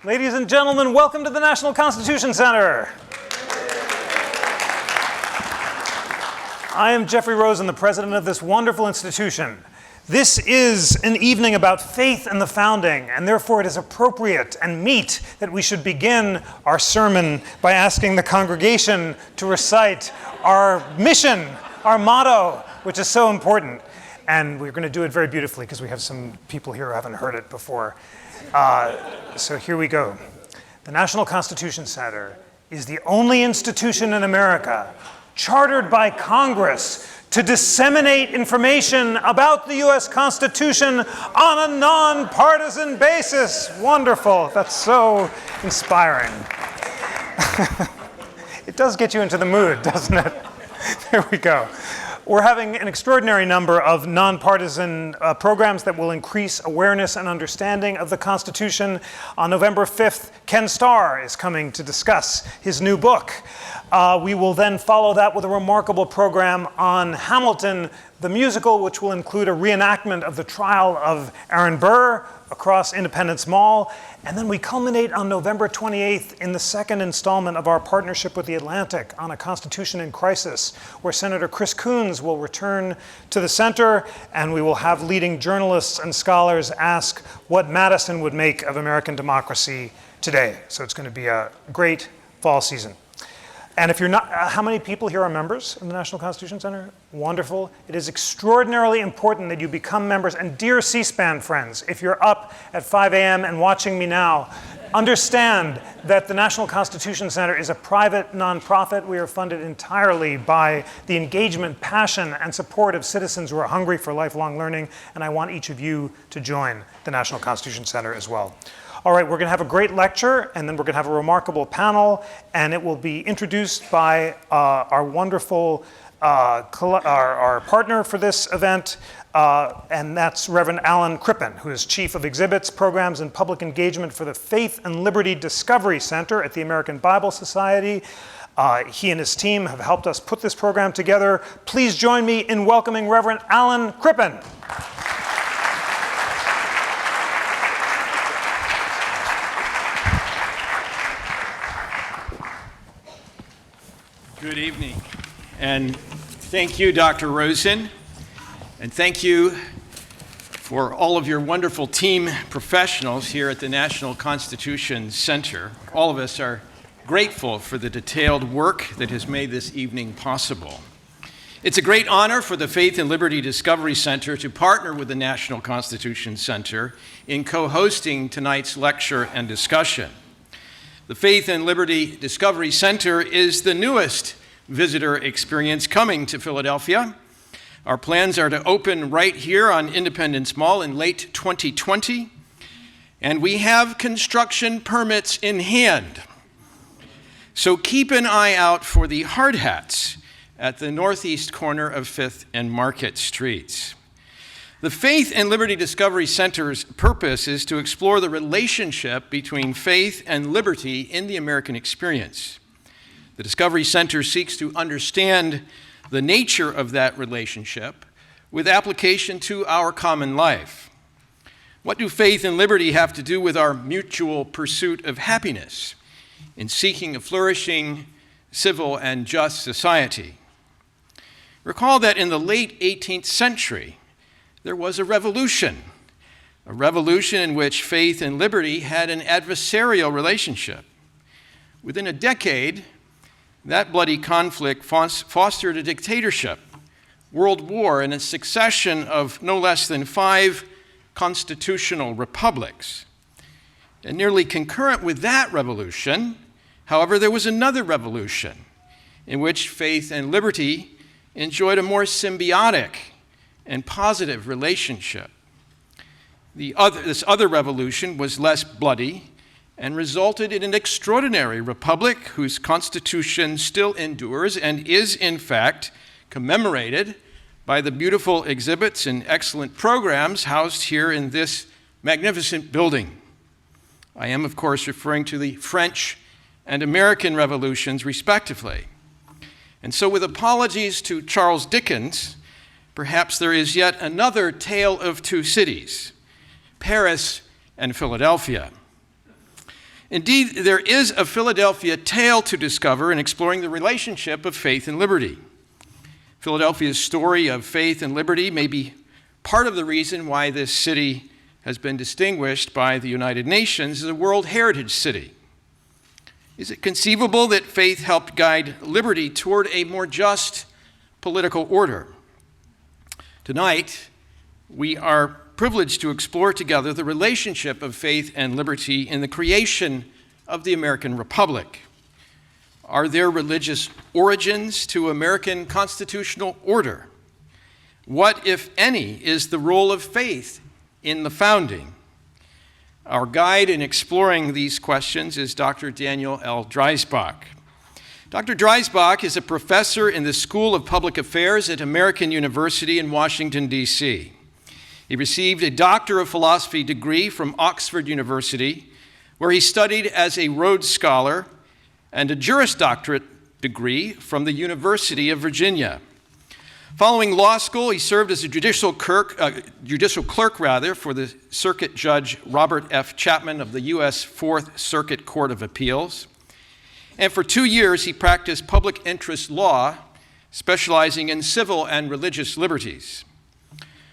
Ladies and gentlemen, welcome to the National Constitution Center. I am Jeffrey Rosen, the president of this wonderful institution. This is an evening about faith and the founding, and therefore it is appropriate and meet that we should begin our sermon by asking the congregation to recite our mission, our motto, which is so important. And we're going to do it very beautifully because we have some people here who haven't heard it before. So here we go. The National Constitution Center is the only institution in America chartered by Congress to disseminate information about the U.S. Constitution on a nonpartisan basis. Wonderful. That's so inspiring. It does get you into the mood, doesn't it? There we go. We're having an extraordinary number of nonpartisan programs that will increase awareness and understanding of the Constitution. On November 5th, Ken Starr is coming to discuss his new book. We will then follow that with a remarkable program on Hamilton, the musical, which will include a reenactment of the trial of Aaron Burr across Independence Mall. And then we culminate on November 28th in the second installment of our partnership with The Atlantic on a Constitution in Crisis, where Senator Chris Coons will return to the center, and we will have leading journalists and scholars ask what Madison would make of American democracy today. So it's going to be a great fall season. And if you're not, how many people here are members in the National Constitution Center? Wonderful. It is extraordinarily important that you become members. And dear C-SPAN friends, if you're up at 5 a.m. and watching me now, understand that the National Constitution Center is a private nonprofit. We are funded entirely by the engagement, passion, and support of citizens who are hungry for lifelong learning. And I want each of you to join the National Constitution Center as well. All right, we're going to have a great lecture, and then we're going to have a remarkable panel, and it will be introduced by our wonderful, our partner for this event, and that's Reverend Alan Crippen, who is Chief of Exhibits, Programs, and Public Engagement for the Faith and Liberty Discovery Center at the American Bible Society. He and his team have helped us put this program together. Please join me in welcoming Reverend Alan Crippen. Good evening, and thank you, Dr. Rosen, and thank you for all of your wonderful team professionals here at the National Constitution Center. All of us are grateful for the detailed work that has made this evening possible. It's a great honor for the Faith and Liberty Discovery Center to partner with the National Constitution Center in co-hosting tonight's lecture and discussion. The Faith and Liberty Discovery Center is the newest visitor experience coming to Philadelphia. Our plans are to open right here on Independence Mall in late 2020, and we have construction permits in hand. So keep an eye out for the hard hats at the northeast corner of 5th and Market Streets. The Faith and Liberty Discovery Center's purpose is to explore the relationship between faith and liberty in the American experience. The Discovery Center seeks to understand the nature of that relationship with application to our common life. What do faith and liberty have to do with our mutual pursuit of happiness in seeking a flourishing, civil, and just society? Recall that in the late 18th century, there was a revolution in which faith and liberty had an adversarial relationship. Within a decade, that bloody conflict fostered a dictatorship, world war, and a succession of no less than 5 constitutional republics. And nearly concurrent with that revolution, however, there was another revolution in which faith and liberty enjoyed a more symbiotic and positive relationship. This other revolution was less bloody and resulted in an extraordinary republic whose constitution still endures and is, in fact, commemorated by the beautiful exhibits and excellent programs housed here in this magnificent building. I am, of course, referring to the French and American revolutions, respectively. And so, with apologies to Charles Dickens, perhaps there is yet another tale of two cities, Paris and Philadelphia. Indeed, there is a Philadelphia tale to discover in exploring the relationship of faith and liberty. Philadelphia's story of faith and liberty may be part of the reason why this city has been distinguished by the United Nations as a World Heritage City. Is it conceivable that faith helped guide liberty toward a more just political order? Tonight, we are privileged to explore together the relationship of faith and liberty in the creation of the American Republic. Are there religious origins to American constitutional order? What, if any, is the role of faith in the founding? Our guide in exploring these questions is Dr. Daniel L. Dreisbach. Dr. Dreisbach is a professor in the School of Public Affairs at American University in Washington, D.C. He received a Doctor of Philosophy degree from Oxford University, where he studied as a Rhodes Scholar, and a Juris Doctorate degree from the University of Virginia. Following law school, he served as a judicial clerk for the Circuit Judge Robert F. Chapman of the U.S. Fourth Circuit Court of Appeals. And for 2 years, he practiced public interest law, specializing in civil and religious liberties.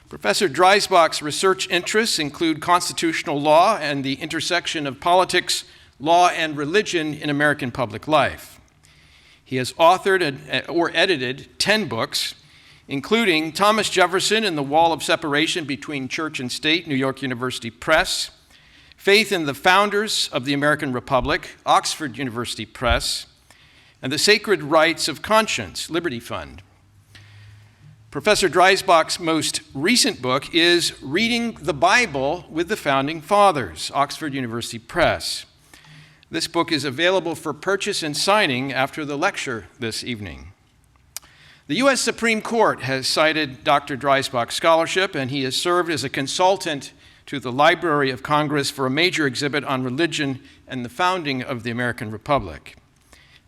Professor Dreisbach's research interests include constitutional law and the intersection of politics, law, and religion in American public life. He has authored or edited 10 books, including Thomas Jefferson and the Wall of Separation Between Church and State, New York University Press, Faith in the Founders of the American Republic, Oxford University Press, and The Sacred Rights of Conscience, Liberty Fund. Professor Dreisbach's most recent book is Reading the Bible with the Founding Fathers, Oxford University Press. This book is available for purchase and signing after the lecture this evening. The U.S. Supreme Court has cited Dr. Dreisbach's scholarship, and he has served as a consultant to the Library of Congress for a major exhibit on religion and the founding of the American Republic.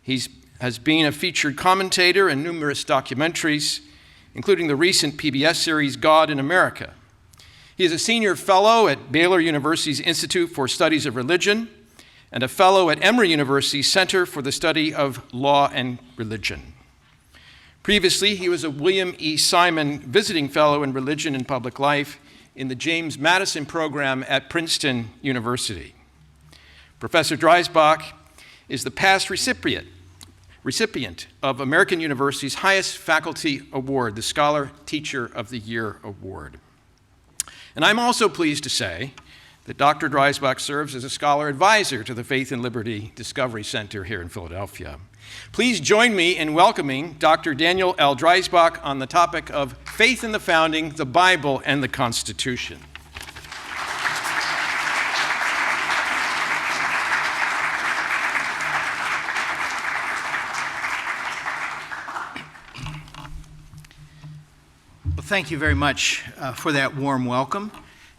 He has been a featured commentator in numerous documentaries, including the recent PBS series God in America. He is a senior fellow at Baylor University's Institute for Studies of Religion and a fellow at Emory University's Center for the Study of Law and Religion. Previously, he was a William E. Simon Visiting Fellow in Religion and Public Life in the James Madison program at Princeton University. Professor Dreisbach is the past recipient of American University's highest faculty award, the Scholar Teacher of the Year Award. And I'm also pleased to say that Dr. Dreisbach serves as a scholar advisor to the Faith and Liberty Discovery Center here in Philadelphia. Please join me in welcoming Dr. Daniel L. Dreisbach on the topic of faith in the founding, the Bible, and the Constitution. Well, thank you very much for that warm welcome,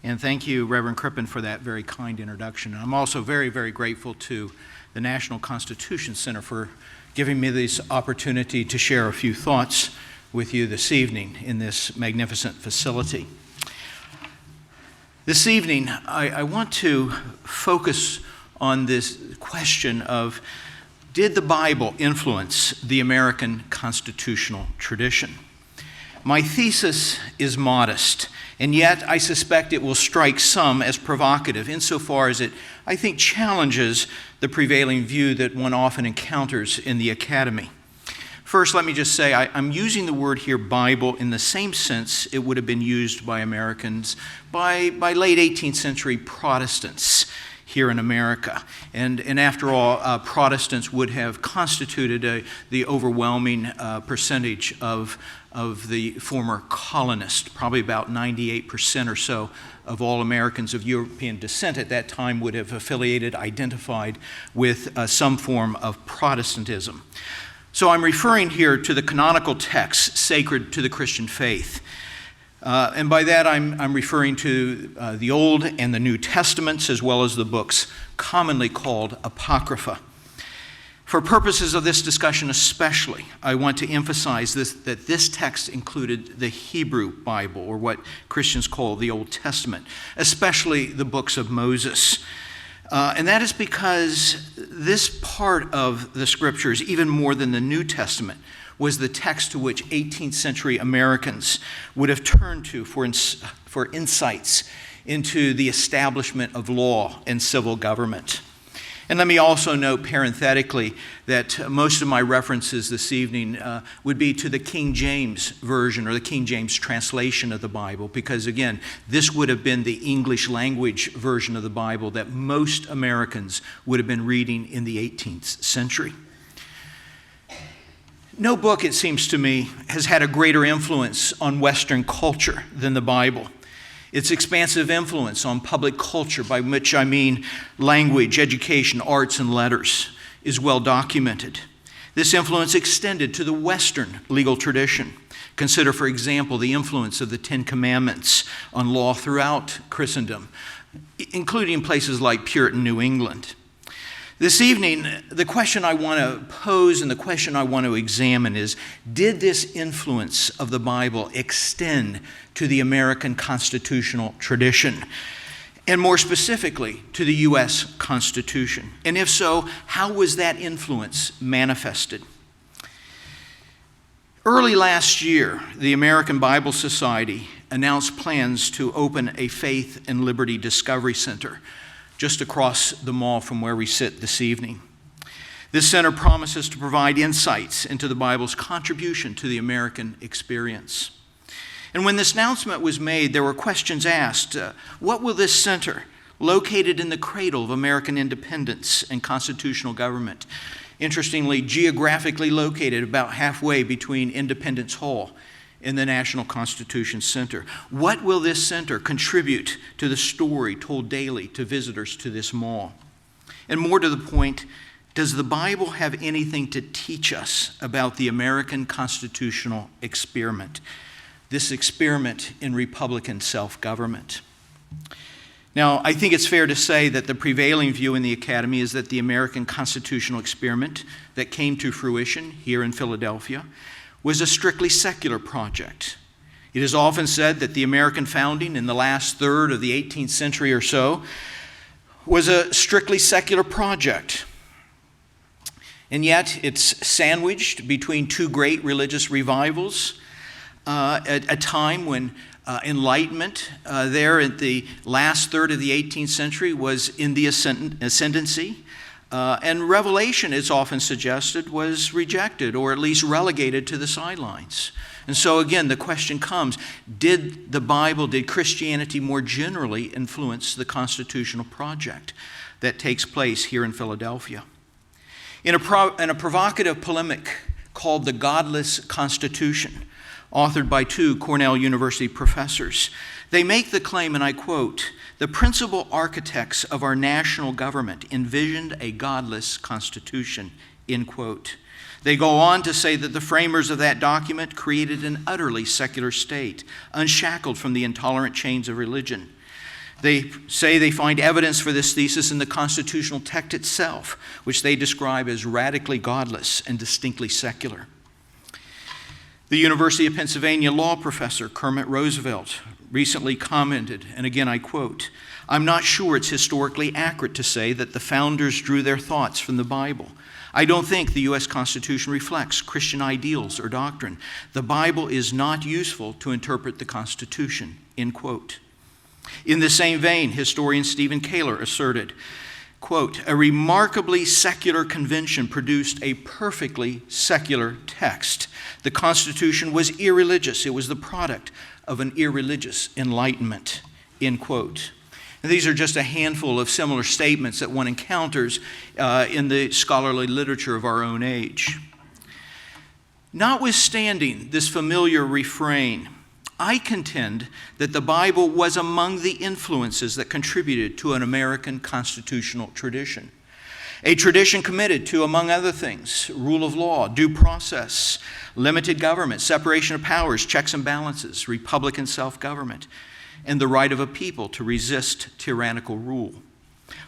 and thank you, Reverend Crippen, for that very kind introduction. And I'm also very, very grateful to the National Constitution Center for giving me this opportunity to share a few thoughts with you this evening in this magnificent facility. This evening, I want to focus on this question of, did the Bible influence the American constitutional tradition? My thesis is modest, and yet I suspect it will strike some as provocative insofar as it, I think, challenges the prevailing view that one often encounters in the academy. First, let me just say I'm using the word here Bible in the same sense it would have been used by Americans by late 18th century Protestants here in America. And after all, Protestants would have constituted the overwhelming percentage of the former colonists. Probably about 98% or so of all Americans of European descent at that time would have identified with some form of Protestantism. So I'm referring here to the canonical texts sacred to the Christian faith. And by that I'm referring to the Old and the New Testaments, as well as the books commonly called Apocrypha. For purposes of this discussion especially, I want to emphasize that this text included the Hebrew Bible, or what Christians call the Old Testament, especially the books of Moses. And that is because this part of the Scriptures, even more than the New Testament, was the text to which 18th century Americans would have turned to for insights into the establishment of law and civil government. And let me also note parenthetically that most of my references this evening would be to the King James Version or the King James translation of the Bible, because again, this would have been the English language version of the Bible that most Americans would have been reading in the 18th century. No book, it seems to me, has had a greater influence on Western culture than the Bible. Its expansive influence on public culture, by which I mean language, education, arts, and letters, is well documented. This influence extended to the Western legal tradition. Consider, for example, the influence of the Ten Commandments on law throughout Christendom, including places like Puritan New England. This evening, the question I want to pose and the question I want to examine is, did this influence of the Bible extend to the American constitutional tradition? And more specifically, to the U.S. Constitution? And if so, how was that influence manifested? Early last year, the American Bible Society announced plans to open a Faith and Liberty Discovery Center just across the mall from where we sit this evening. This center promises to provide insights into the Bible's contribution to the American experience. And when this announcement was made, there were questions asked. What will this center, located in the cradle of American independence and constitutional government, interestingly, geographically located about halfway between Independence Hall in the National Constitution Center. What will this center contribute to the story told daily to visitors to this mall? And more to the point, does the Bible have anything to teach us about the American constitutional experiment, this experiment in Republican self-government? Now, I think it's fair to say that the prevailing view in the Academy is that the American constitutional experiment that came to fruition here in Philadelphia was a strictly secular project. It is often said that the American founding in the last third of the 18th century or so was a strictly secular project. And yet it's sandwiched between two great religious revivals, at a time when Enlightenment there at the last third of the 18th century was in the ascendancy. And Revelation, it's often suggested, was rejected or at least relegated to the sidelines. And so again, the question comes, did the Bible, did Christianity more generally influence the constitutional project that takes place here in Philadelphia? In a provocative polemic called The Godless Constitution, authored by two Cornell University professors, they make the claim, and I quote, "The principal architects of our national government envisioned a godless constitution," end quote. They go on to say that the framers of that document created an utterly secular state, unshackled from the intolerant chains of religion. They say they find evidence for this thesis in the constitutional text itself, which they describe as radically godless and distinctly secular. The University of Pennsylvania law professor Kermit Roosevelt recently commented, and again I quote, "I'm not sure it's historically accurate to say that the founders drew their thoughts from the Bible. I don't think the U.S. Constitution reflects Christian ideals or doctrine. The Bible is not useful to interpret the Constitution," end quote. In the same vein, historian Stephen Kaler asserted, quote, "A remarkably secular convention produced a perfectly secular text. The Constitution was irreligious. It was the product of an irreligious enlightenment," end quote. And these are just a handful of similar statements that one encounters in the scholarly literature of our own age. Notwithstanding this familiar refrain, I contend that the Bible was among the influences that contributed to an American constitutional tradition. A tradition committed to, among other things, rule of law, due process, limited government, separation of powers, checks and balances, republican self-government, and the right of a people to resist tyrannical rule.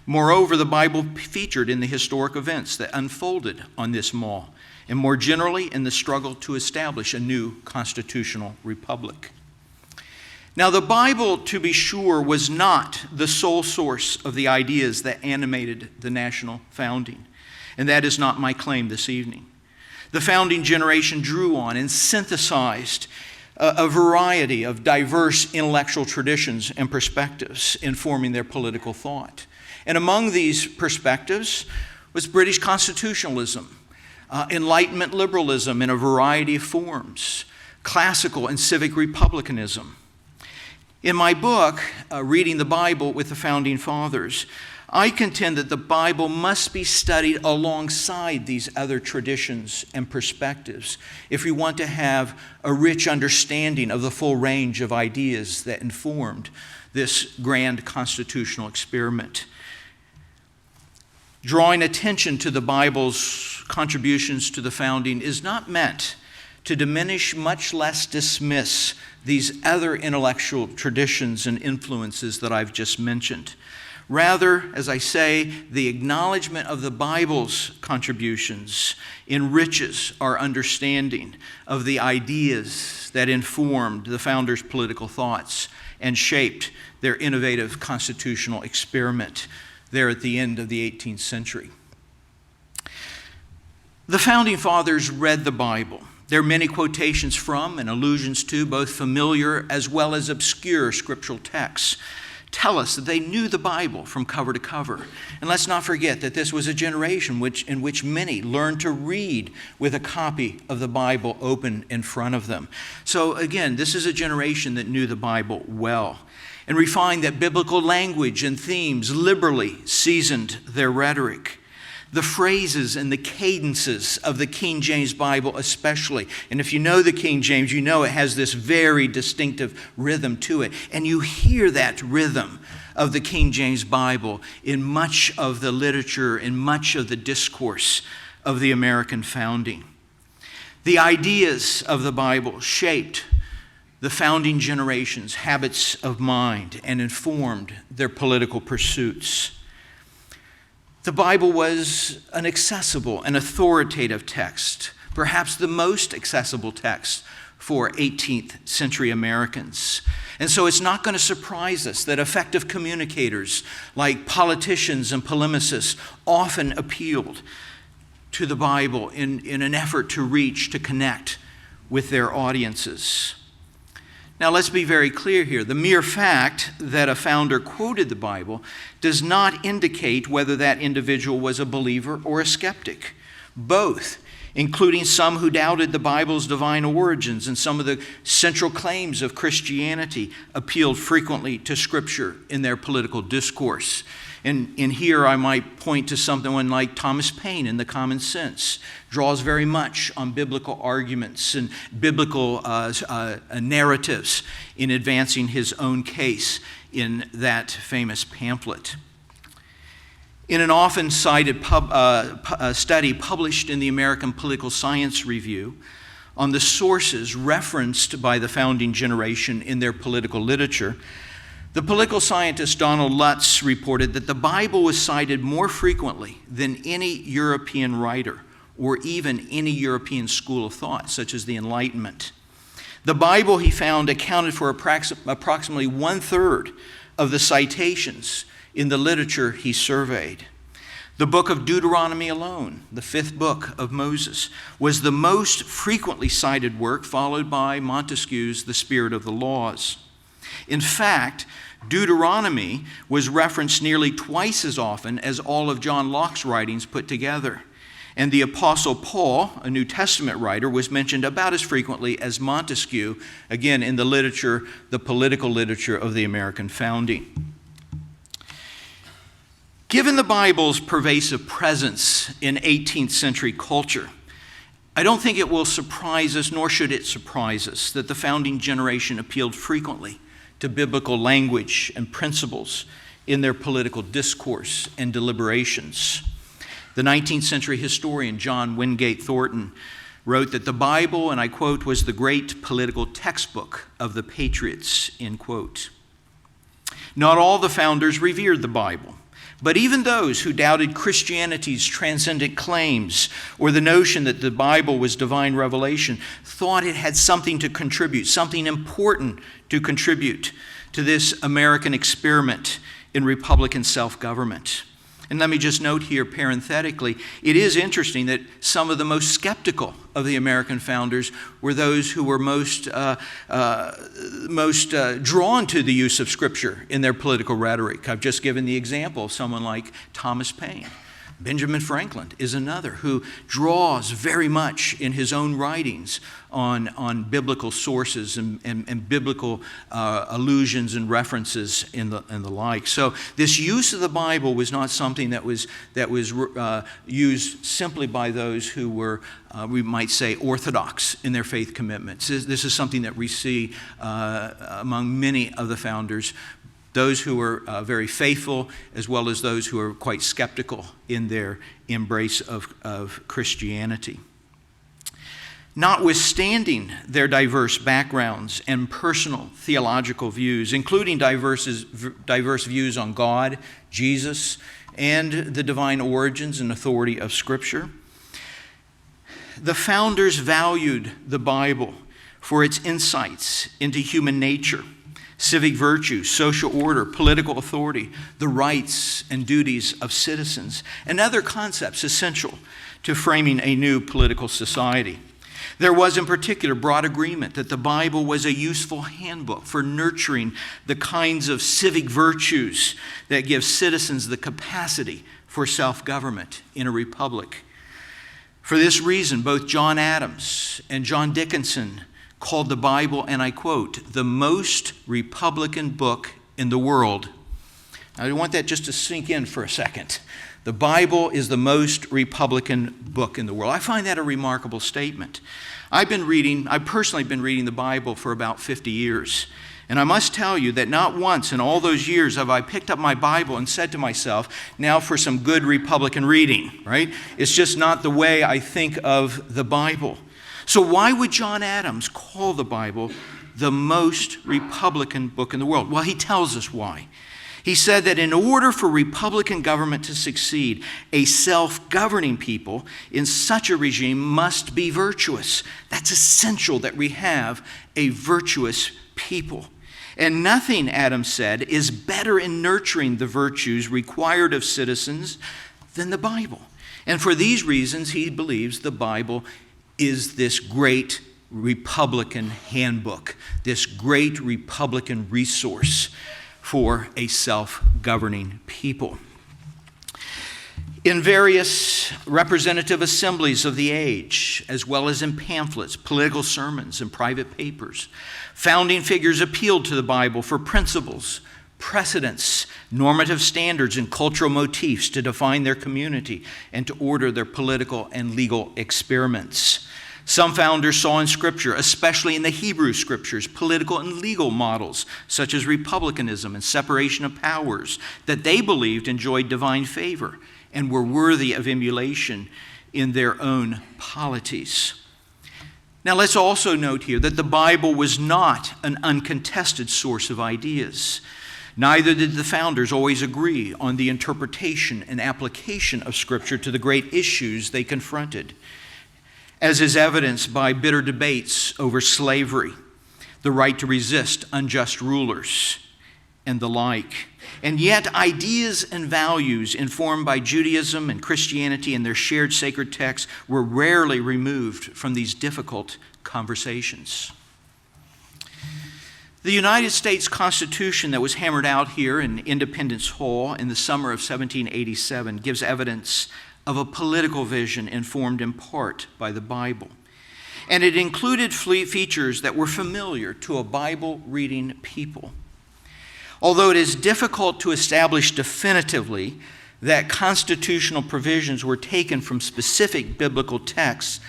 Moreover, the Bible featured in the historic events that unfolded on this mall, and more generally in the struggle to establish a new constitutional republic. Now, the Bible, to be sure, was not the sole source of the ideas that animated the national founding, and that is not my claim this evening. The founding generation drew on and synthesized a variety of diverse intellectual traditions and perspectives in forming their political thought. And among these perspectives was British constitutionalism, Enlightenment liberalism in a variety of forms, classical and civic republicanism. In my book, Reading the Bible with the Founding Fathers, I contend that the Bible must be studied alongside these other traditions and perspectives if we want to have a rich understanding of the full range of ideas that informed this grand constitutional experiment. Drawing attention to the Bible's contributions to the founding is not meant to diminish, much less dismiss, these other intellectual traditions and influences that I've just mentioned. Rather, as I say, the acknowledgement of the Bible's contributions enriches our understanding of the ideas that informed the founders' political thoughts and shaped their innovative constitutional experiment there at the end of the 18th century. The Founding Fathers read the Bible. There are many quotations from and allusions to both familiar as well as obscure scriptural texts tell us that they knew the Bible from cover to cover. And let's not forget that this was a generation in which many learned to read with a copy of the Bible open in front of them. So again, this is a generation that knew the Bible well and refined that biblical language and themes liberally seasoned their rhetoric. The phrases and the cadences of the King James Bible especially. And if you know the King James, you know it has this very distinctive rhythm to it. And you hear that rhythm of the King James Bible in much of the literature, in much of the discourse of the American founding. The ideas of the Bible shaped the founding generation's habits of mind and informed their political pursuits. The Bible was an accessible and authoritative text, perhaps the most accessible text for 18th century Americans. And so it's not going to surprise us that effective communicators like politicians and polemicists often appealed to the Bible in an effort to reach, to connect with their audiences. Now, let's be very clear here. The mere fact that a founder quoted the Bible does not indicate whether that individual was a believer or a skeptic. Both, including some who doubted the Bible's divine origins and some of the central claims of Christianity, appealed frequently to Scripture in their political discourse. And here I might point to someone like Thomas Paine in The Common Sense, draws very much on biblical arguments and biblical narratives in advancing his own case in that famous pamphlet. In an often cited study published in the American Political Science Review on the sources referenced by the founding generation in their political literature, the political scientist Donald Lutz reported that the Bible was cited more frequently than any European writer or even any European school of thought, such as the Enlightenment. The Bible, he found, accounted for approximately 1/3 of the citations in the literature he surveyed. The book of Deuteronomy alone, the 5th book of Moses, was the most frequently cited work, followed by Montesquieu's The Spirit of the Laws. In fact, Deuteronomy was referenced nearly twice as often as all of John Locke's writings put together. And the Apostle Paul, a New Testament writer, was mentioned about as frequently as Montesquieu, again in the literature, the political literature of the American founding. Given the Bible's pervasive presence in 18th century culture, I don't think it will surprise us, nor should it surprise us, that the founding generation appealed frequently to biblical language and principles in their political discourse and deliberations. The 19th century historian John Wingate Thornton wrote that the Bible, and I quote, was the great political textbook of the patriots, end quote. Not all the founders revered the Bible, But even those who doubted Christianity's transcendent claims or the notion that the Bible was divine revelation thought it had something to contribute, something important to contribute to this American experiment in Republican self-government. And let me just note here parenthetically, it is interesting that some of the most skeptical of the American founders were those who were most drawn to the use of Scripture in their political rhetoric. I've just given the example of someone like Thomas Paine. Benjamin Franklin is another who draws very much in his own writings on biblical sources and biblical allusions and references and the like. So this use of the Bible was not something that was used simply by those who were, we might say, orthodox in their faith commitments. This is something that we see among many of the founders, those who were very faithful, as well as those who are quite skeptical in their embrace of Christianity. Notwithstanding their diverse backgrounds and personal theological views, including diverse views on God, Jesus, and the divine origins and authority of Scripture, the founders valued the Bible for its insights into human nature, civic virtue, social order, political authority, the rights and duties of citizens, and other concepts essential to framing a new political society. There was in particular broad agreement that the Bible was a useful handbook for nurturing the kinds of civic virtues that give citizens the capacity for self-government in a republic. For this reason, both John Adams and John Dickinson called the Bible, and I quote, the most Republican book in the world. Now, I want that just to sink in for a second. The Bible is the most Republican book in the world. I find that a remarkable statement. I've personally been reading the Bible for about 50 years. And I must tell you that not once in all those years have I picked up my Bible and said to myself, now for some good Republican reading, right? It's just not the way I think of the Bible. So why would John Adams call the Bible the most Republican book in the world? Well, he tells us why. He said that in order for Republican government to succeed, a self-governing people in such a regime must be virtuous. That's essential that we have a virtuous people. And nothing, Adams said, is better in nurturing the virtues required of citizens than the Bible. And for these reasons, he believes the Bible is this great Republican handbook, this great Republican resource for a self-governing people. In various representative assemblies of the age, as well as in pamphlets, political sermons, and private papers, founding figures appealed to the Bible for principles, precedents, normative standards, and cultural motifs to define their community and to order their political and legal experiments. Some founders saw in Scripture, especially in the Hebrew Scriptures, political and legal models such as republicanism and separation of powers that they believed enjoyed divine favor and were worthy of emulation in their own polities. Now let's also note here that the Bible was not an uncontested source of ideas. Neither did the founders always agree on the interpretation and application of Scripture to the great issues they confronted, as is evidenced by bitter debates over slavery, the right to resist unjust rulers, and the like. And yet ideas and values informed by Judaism and Christianity and their shared sacred texts were rarely removed from these difficult conversations. The United States Constitution that was hammered out here in Independence Hall in the summer of 1787 gives evidence of a political vision informed in part by the Bible. And it included features that were familiar to a Bible-reading people. Although it is difficult to establish definitively that constitutional provisions were taken from specific biblical texts,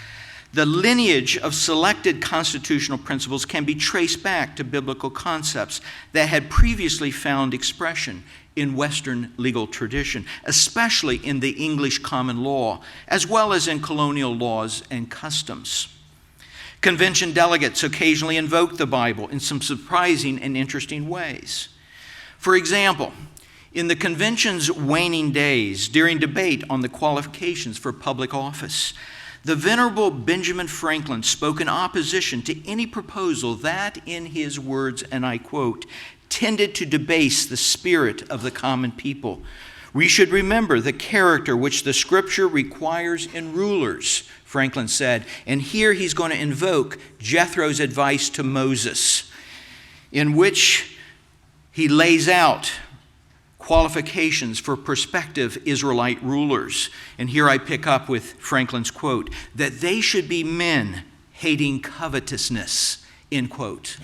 the lineage of selected constitutional principles can be traced back to biblical concepts that had previously found expression in Western legal tradition, especially in the English common law, as well as in colonial laws and customs. Convention delegates occasionally invoked the Bible in some surprising and interesting ways. For example, In the convention's waning days, during debate on the qualifications for public office, the Venerable Benjamin Franklin spoke in opposition to any proposal that, in his words, and I quote, tended to debase the spirit of the common people. We should remember the character which the Scripture requires in rulers, Franklin said. And here he's going to invoke Jethro's advice to Moses, in which he lays out qualifications for prospective Israelite rulers. And here I pick up with Franklin's quote, that they should be men hating covetousness, end quote.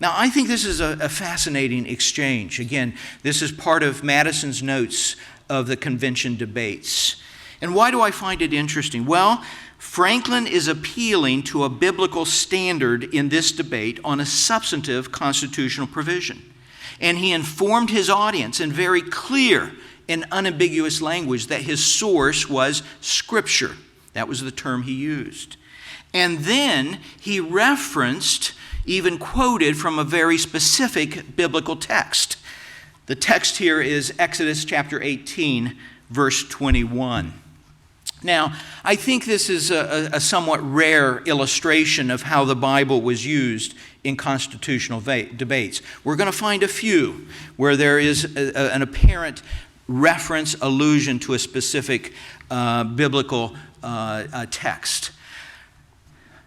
Now, I think this is a fascinating exchange. Again, this is part of Madison's notes of the convention debates. And why do I find it interesting? Well, Franklin is appealing to a biblical standard in this debate on a substantive constitutional provision. And he informed his audience in very clear and unambiguous language that his source was Scripture. That was the term he used. And then he referenced, even quoted from a very specific biblical text. The text here is Exodus chapter 18, verse 21. Now, I think this is a somewhat rare illustration of how the Bible was used in constitutional debates. We're going to find a few where there is an apparent reference, allusion to a specific biblical text.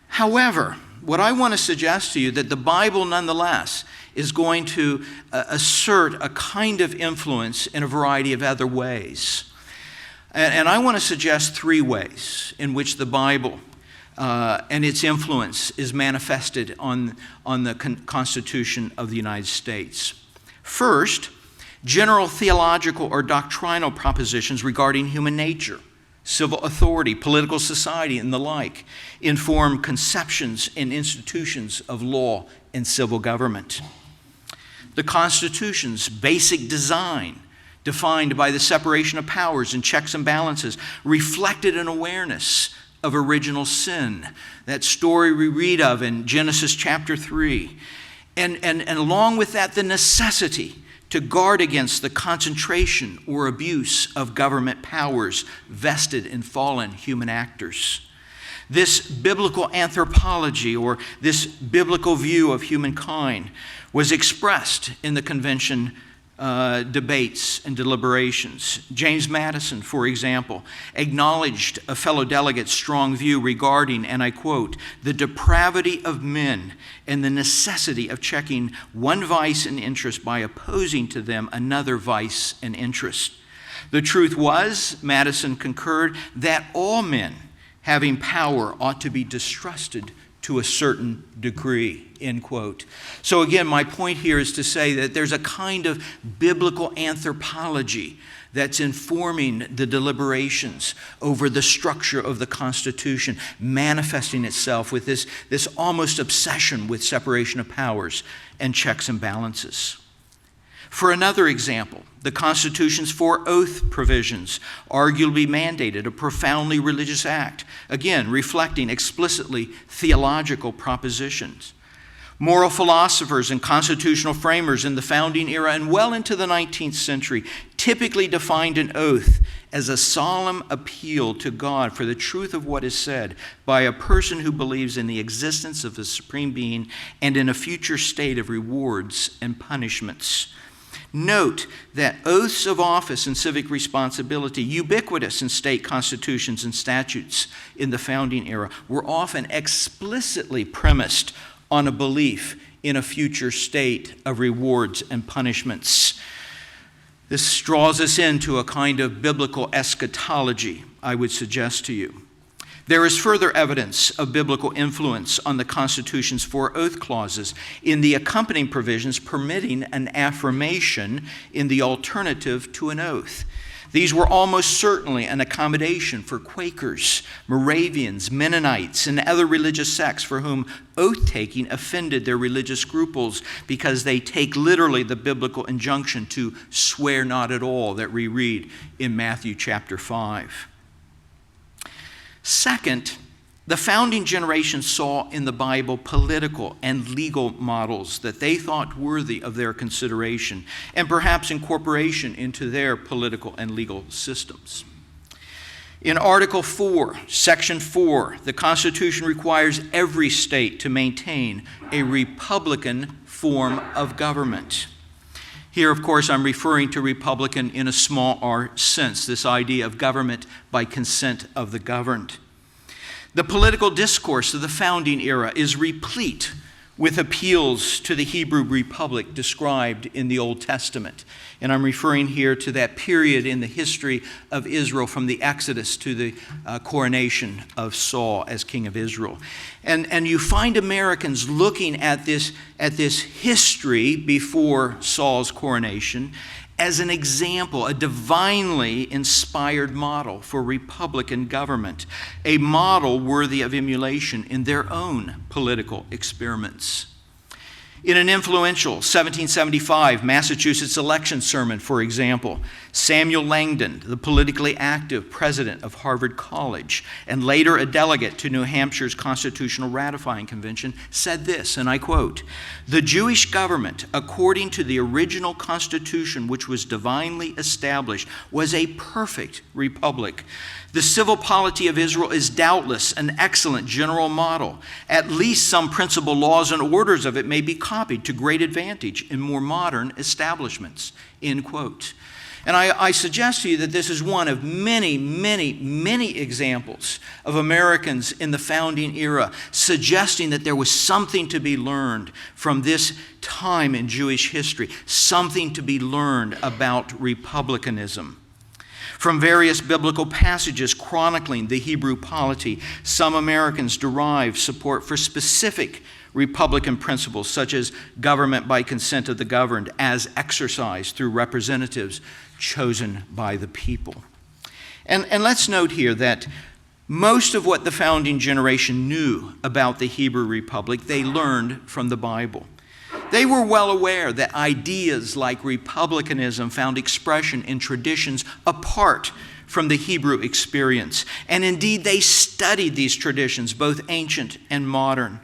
However, what I want to suggest to you that the Bible nonetheless is going to assert a kind of influence in a variety of other ways. And I want to suggest three ways in which the Bible and its influence is manifested on the Constitution of the United States. First, general theological or doctrinal propositions regarding human nature, civil authority, political society, and the like inform conceptions and institutions of law and civil government. The Constitution's basic design, defined by the separation of powers and checks and balances, reflected an awareness of original sin. That story we read of in Genesis chapter 3. And along with that, the necessity to guard against the concentration or abuse of government powers vested in fallen human actors. This biblical anthropology, or this biblical view of humankind, was expressed in the convention debates and deliberations. James Madison, for example, acknowledged a fellow delegate's strong view regarding, and I quote, the depravity of men and the necessity of checking one vice and interest by opposing to them another vice and interest. The truth was, Madison concurred, that all men having power ought to be distrusted to a certain degree, end quote. So again, my point here is to say that there's a kind of biblical anthropology that's informing the deliberations over the structure of the Constitution, manifesting itself with this almost obsession with separation of powers and checks and balances. For another example, the Constitution's four oath provisions arguably mandated a profoundly religious act, again, reflecting explicitly theological propositions. Moral philosophers and constitutional framers in the founding era and well into the 19th century typically defined an oath as a solemn appeal to God for the truth of what is said by a person who believes in the existence of the Supreme Being and in a future state of rewards and punishments. Note that oaths of office and civic responsibility, ubiquitous in state constitutions and statutes in the founding era, were often explicitly premised on a belief in a future state of rewards and punishments. This draws us into a kind of biblical eschatology, I would suggest to you. There is further evidence of biblical influence on the Constitution's four oath clauses in the accompanying provisions permitting an affirmation in the alternative to an oath. These were almost certainly an accommodation for Quakers, Moravians, Mennonites, and other religious sects for whom oath-taking offended their religious scruples because they take literally the biblical injunction to swear not at all that we read in Matthew chapter 5. Second, The founding generation saw in the Bible political and legal models that they thought worthy of their consideration and perhaps incorporation into their political and legal systems. In Article 4, Section 4, the Constitution requires every state to maintain a republican form of government. Here, of course, I'm referring to republican in a small r sense, this idea of government by consent of the governed. The political discourse of the founding era is replete with appeals to the Hebrew Republic described in the Old Testament. And I'm referring here to that period in the history of Israel from the Exodus to the coronation of Saul as king of Israel. And you find Americans looking at this history before Saul's coronation as an example, a divinely inspired model for republican government, a model worthy of emulation in their own political experiments. In an influential 1775 Massachusetts election sermon, for example, Samuel Langdon, the politically active president of Harvard College and later a delegate to New Hampshire's Constitutional Ratifying Convention, said this, and I quote, "The Jewish government, according to the original Constitution which was divinely established, was a perfect republic. The civil polity of Israel is doubtless an excellent general model. At least some principal laws and orders of it may be copied to great advantage in more modern establishments," end quote. And I suggest to you that this is one of many, many, many examples of Americans in the founding era suggesting that there was something to be learned from this time in Jewish history, something to be learned about republicanism. From various biblical passages chronicling the Hebrew polity, some Americans derive support for specific republican principles, such as government by consent of the governed, as exercised through representatives chosen by the people. And let's note here that most of what the founding generation knew about the Hebrew Republic, they learned from the Bible. They were well aware that ideas like republicanism found expression in traditions apart from the Hebrew experience. And indeed, they studied these traditions, both ancient and modern.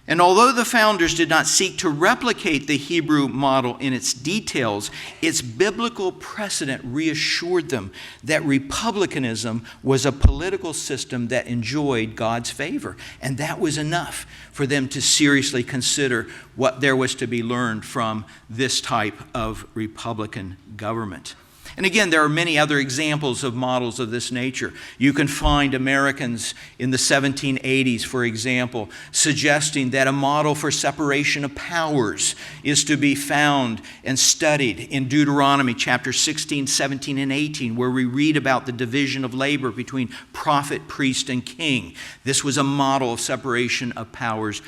And although the founders did not seek to replicate the Hebrew model in its details, its biblical precedent reassured them that republicanism was a political system that enjoyed God's favor. And that was enough for them to seriously consider what there was to be learned from this type of republican government. And again, there are many other examples of models of this nature. You can find Americans in the 1780s, for example, suggesting that a model for separation of powers is to be found and studied in Deuteronomy chapter 16, 17, and 18, where we read about the division of labor between prophet, priest, and king. This was a model of separation of powers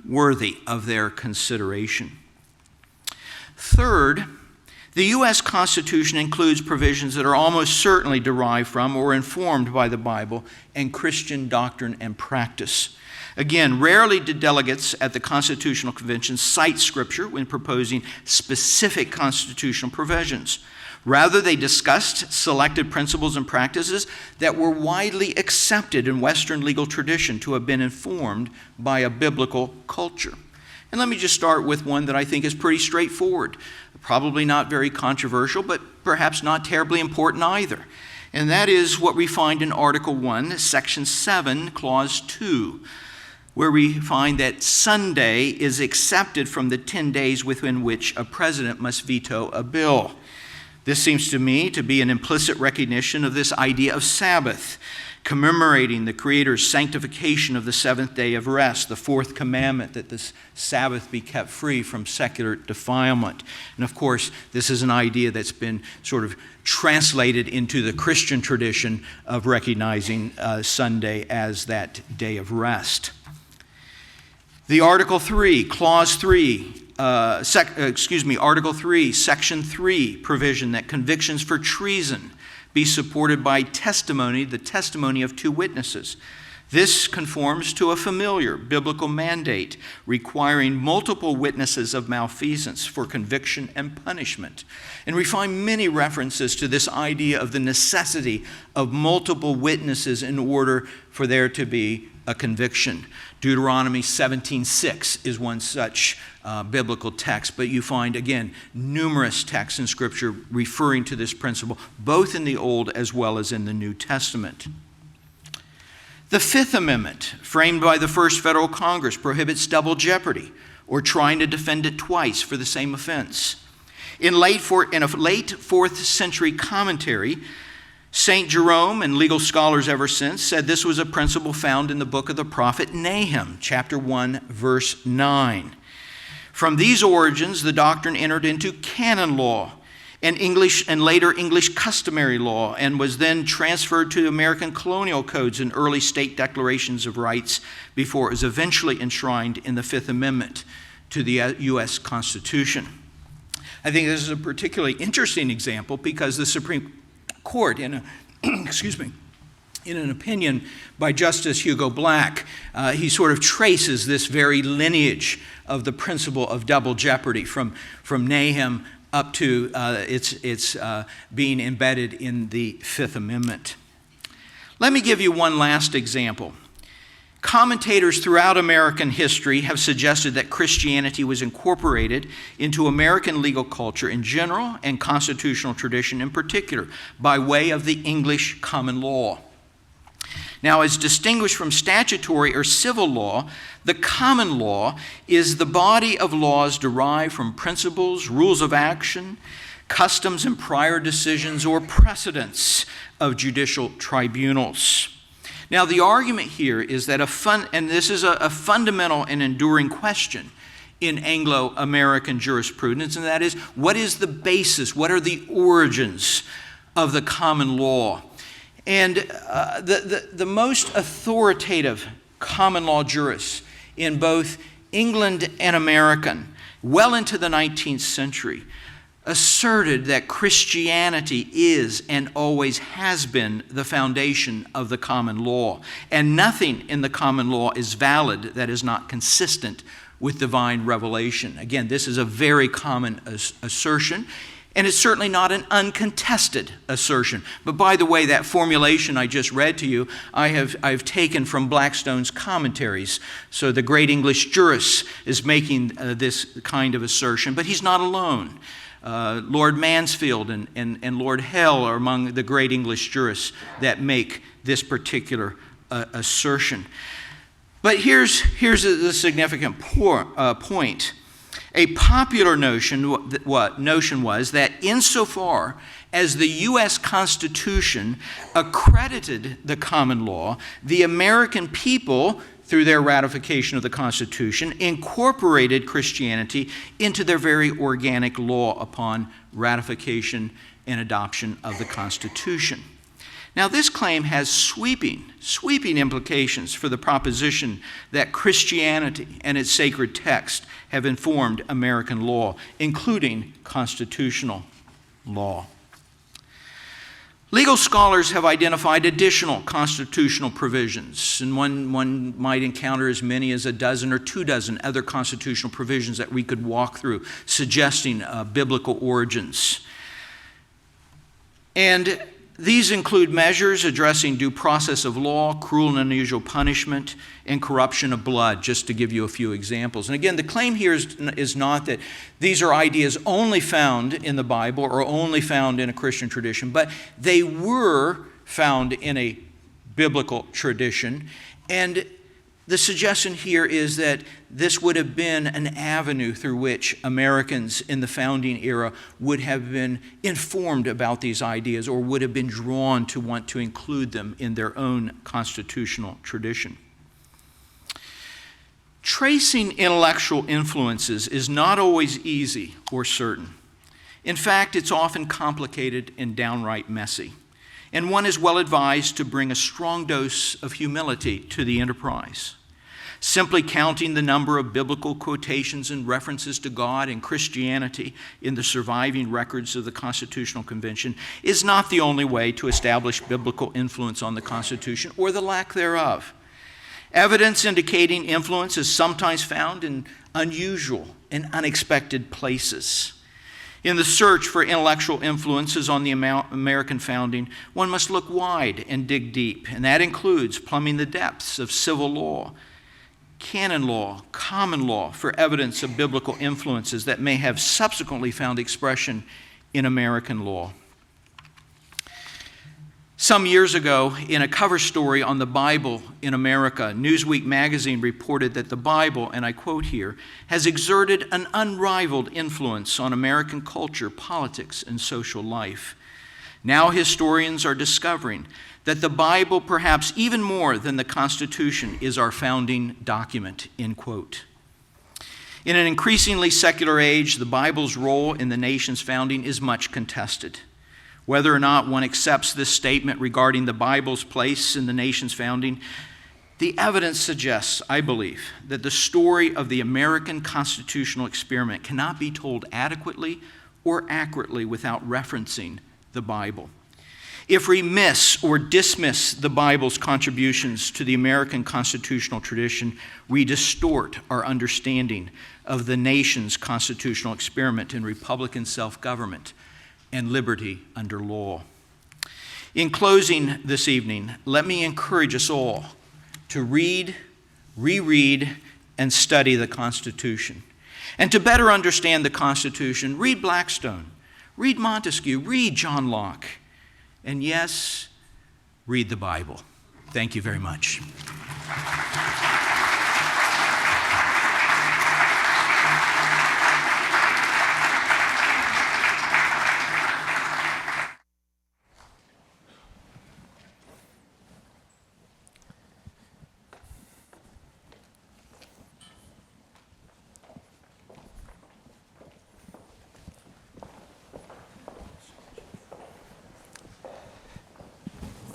worthy of their consideration. Third, the U.S. Constitution includes provisions that are almost certainly derived from or informed by the Bible and Christian doctrine and practice. Again, rarely did delegates at the Constitutional Convention cite Scripture when proposing specific constitutional provisions. Rather, they discussed selected principles and practices that were widely accepted in Western legal tradition to have been informed by a biblical culture. And let me just start with one that I think is pretty straightforward. Probably not very controversial, but perhaps not terribly important either. And that is what we find in Article 1, Section 7, Clause 2, where we find that Sunday is excepted from the 10 days within which a president must veto a bill. This seems to me to be an implicit recognition of this idea of Sabbath, commemorating the Creator's sanctification of the seventh day of rest, the fourth commandment that this Sabbath be kept free from secular defilement. And of course, this is an idea that's been sort of translated into the Christian tradition of recognizing Sunday as that day of rest. The Article 3, Clause 3, Article 3, Section 3 provision that convictions for treason be supported by testimony, the testimony of two witnesses. This conforms to a familiar biblical mandate requiring multiple witnesses of malfeasance for conviction and punishment. And we find many references to this idea of the necessity of multiple witnesses in order for there to be a conviction. Deuteronomy 17:6 is one such biblical text, but you find, again, numerous texts in Scripture referring to this principle, both in the Old as well as in the New Testament. The Fifth Amendment, framed by the First Federal Congress, prohibits double jeopardy or trying to defend it twice for the same offense. In a late 4th century commentary, St. Jerome, and legal scholars ever since, said this was a principle found in the book of the prophet Nahum, chapter 1, verse 9. From these origins, the doctrine entered into canon law and later English customary law, and was then transferred to American colonial codes and early state declarations of rights before it was eventually enshrined in the Fifth Amendment to the U.S. Constitution. I think this is a particularly interesting example because the Supreme Court, in an opinion by Justice Hugo Black, he sort of traces this very lineage of the principle of double jeopardy from Nahum up to its being embedded in the Fifth Amendment. Let me give you one last example. Commentators throughout American history have suggested that Christianity was incorporated into American legal culture in general and constitutional tradition in particular by way of the English common law. Now, as distinguished from statutory or civil law, the common law is the body of laws derived from principles, rules of action, customs and prior decisions or precedents of judicial tribunals. Now, the argument here is that this is a fundamental and enduring question in Anglo-American jurisprudence, and that is, what is the basis, what are the origins of the common law? And the most authoritative common law jurists in both England and American, well into the 19th century, asserted that Christianity is and always has been the foundation of the common law, and nothing in the common law is valid that is not consistent with divine revelation. Again, this is a very common assertion, and it's certainly not an uncontested assertion. But by the way, that formulation I just read to you, I've taken from Blackstone's commentaries. So the great English jurist is making this kind of assertion, but he's not alone. Lord Mansfield and Lord Hell are among the great English jurists that make this particular assertion. But here's the significant point. A popular notion was that insofar as the U.S. Constitution accredited the common law, the American people, through their ratification of the Constitution, incorporated Christianity into their very organic law upon ratification and adoption of the Constitution. Now, this claim has sweeping implications for the proposition that Christianity and its sacred text have informed American law, including constitutional law. Legal scholars have identified additional constitutional provisions, and one might encounter as many as a dozen or 24 other constitutional provisions that we could walk through, suggesting biblical origins. And these include measures addressing due process of law, cruel and unusual punishment, and corruption of blood, just to give you a few examples. And again, the claim here is not that these are ideas only found in the Bible or only found in a Christian tradition, but they were found in a biblical tradition. And the suggestion here is that this would have been an avenue through which Americans in the founding era would have been informed about these ideas or would have been drawn to want to include them in their own constitutional tradition. Tracing intellectual influences is not always easy or certain. In fact, it's often complicated and downright messy. And one is well advised to bring a strong dose of humility to the enterprise. Simply counting the number of biblical quotations and references to God and Christianity in the surviving records of the Constitutional Convention is not the only way to establish biblical influence on the Constitution or the lack thereof. Evidence indicating influence is sometimes found in unusual and unexpected places. In the search for intellectual influences on the American founding, one must look wide and dig deep, and that includes plumbing the depths of civil law, canon law, common law for evidence of biblical influences that may have subsequently found expression in American law. Some years ago, in a cover story on the Bible in America, Newsweek magazine reported that the Bible, and I quote here, has exerted an unrivaled influence on American culture, politics, and social life. Now historians are discovering that the Bible, perhaps even more than the Constitution, is our founding document, end quote. In an increasingly secular age, the Bible's role in the nation's founding is much contested. Whether or not one accepts this statement regarding the Bible's place in the nation's founding, the evidence suggests, I believe, that the story of the American constitutional experiment cannot be told adequately or accurately without referencing the Bible. If we miss or dismiss the Bible's contributions to the American constitutional tradition, we distort our understanding of the nation's constitutional experiment in Republican self-government and liberty under law. In closing this evening, let me encourage us all to read, reread, and study the Constitution. And to better understand the Constitution, read Blackstone, read Montesquieu, read John Locke, and yes, read the Bible. Thank you very much.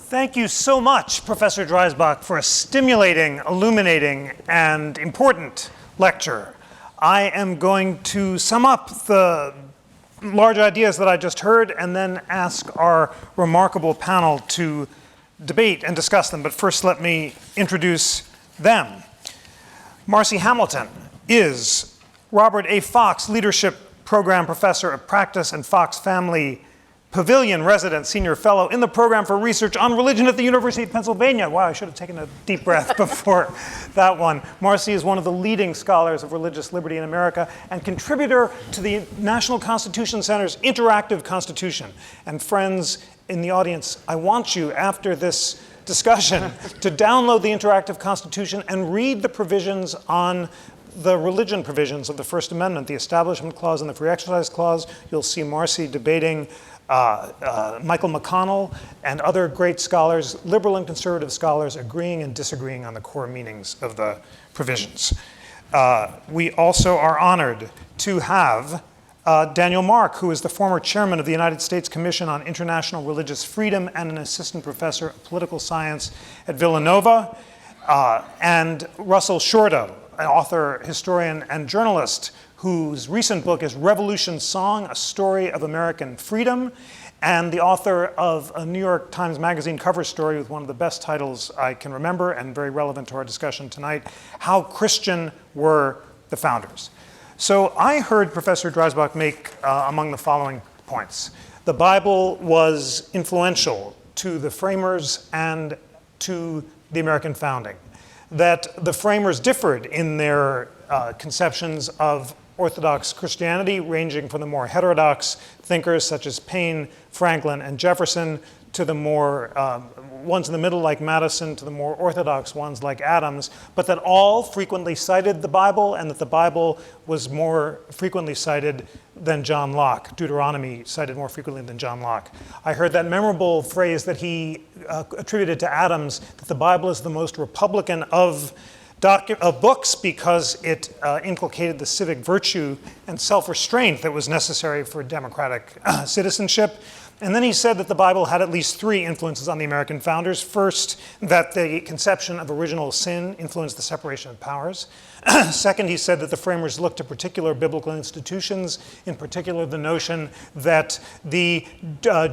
Thank you so much, Professor Dreisbach, for a stimulating, illuminating, and important lecture. I am going to sum up the large ideas that I just heard and then ask our remarkable panel to debate and discuss them. But first, let me introduce them. Marci Hamilton is Robert A. Fox Leadership Program Professor of Practice and Fox Family Pavilion Resident Senior Fellow in the Program for Research on Religion at the University of Pennsylvania. Wow, I should have taken a deep breath before that one. Marci is one of the leading scholars of religious liberty in America and contributor to the National Constitution Center's Interactive Constitution. And friends in the audience, I want you, after this discussion, to download the Interactive Constitution and read the provisions on the religion provisions of the First Amendment, the Establishment Clause and the Free Exercise Clause. You'll see Marci debating Michael McConnell and other great scholars, liberal and conservative scholars, agreeing and disagreeing on the core meanings of the provisions. We also are honored to have Daniel Mark, who is the former chairman of the United States Commission on International Religious Freedom and an assistant professor of political science at Villanova, and Russell Shorto, an author, historian, and journalist whose recent book is Revolution Song, A Story of American Freedom, and the author of a New York Times Magazine cover story with one of the best titles I can remember and very relevant to our discussion tonight, How Christian Were the Founders? So I heard Professor Dreisbach make among the following points. The Bible was influential to the framers and to the American founding. That the framers differed in their conceptions of Orthodox Christianity, ranging from the more heterodox thinkers such as Paine, Franklin, and Jefferson, to the more ones in the middle like Madison, to the more orthodox ones like Adams, but that all frequently cited the Bible, and that the Bible was more frequently cited than John Locke. Deuteronomy cited more frequently than John Locke. I heard that memorable phrase that he attributed to Adams, that the Bible is the most Republican of books because it inculcated the civic virtue and self-restraint that was necessary for democratic citizenship. And then he said that the Bible had at least three influences on the American founders. First, that the conception of original sin influenced the separation of powers. Second, he said that the framers looked to particular biblical institutions, in particular the notion that the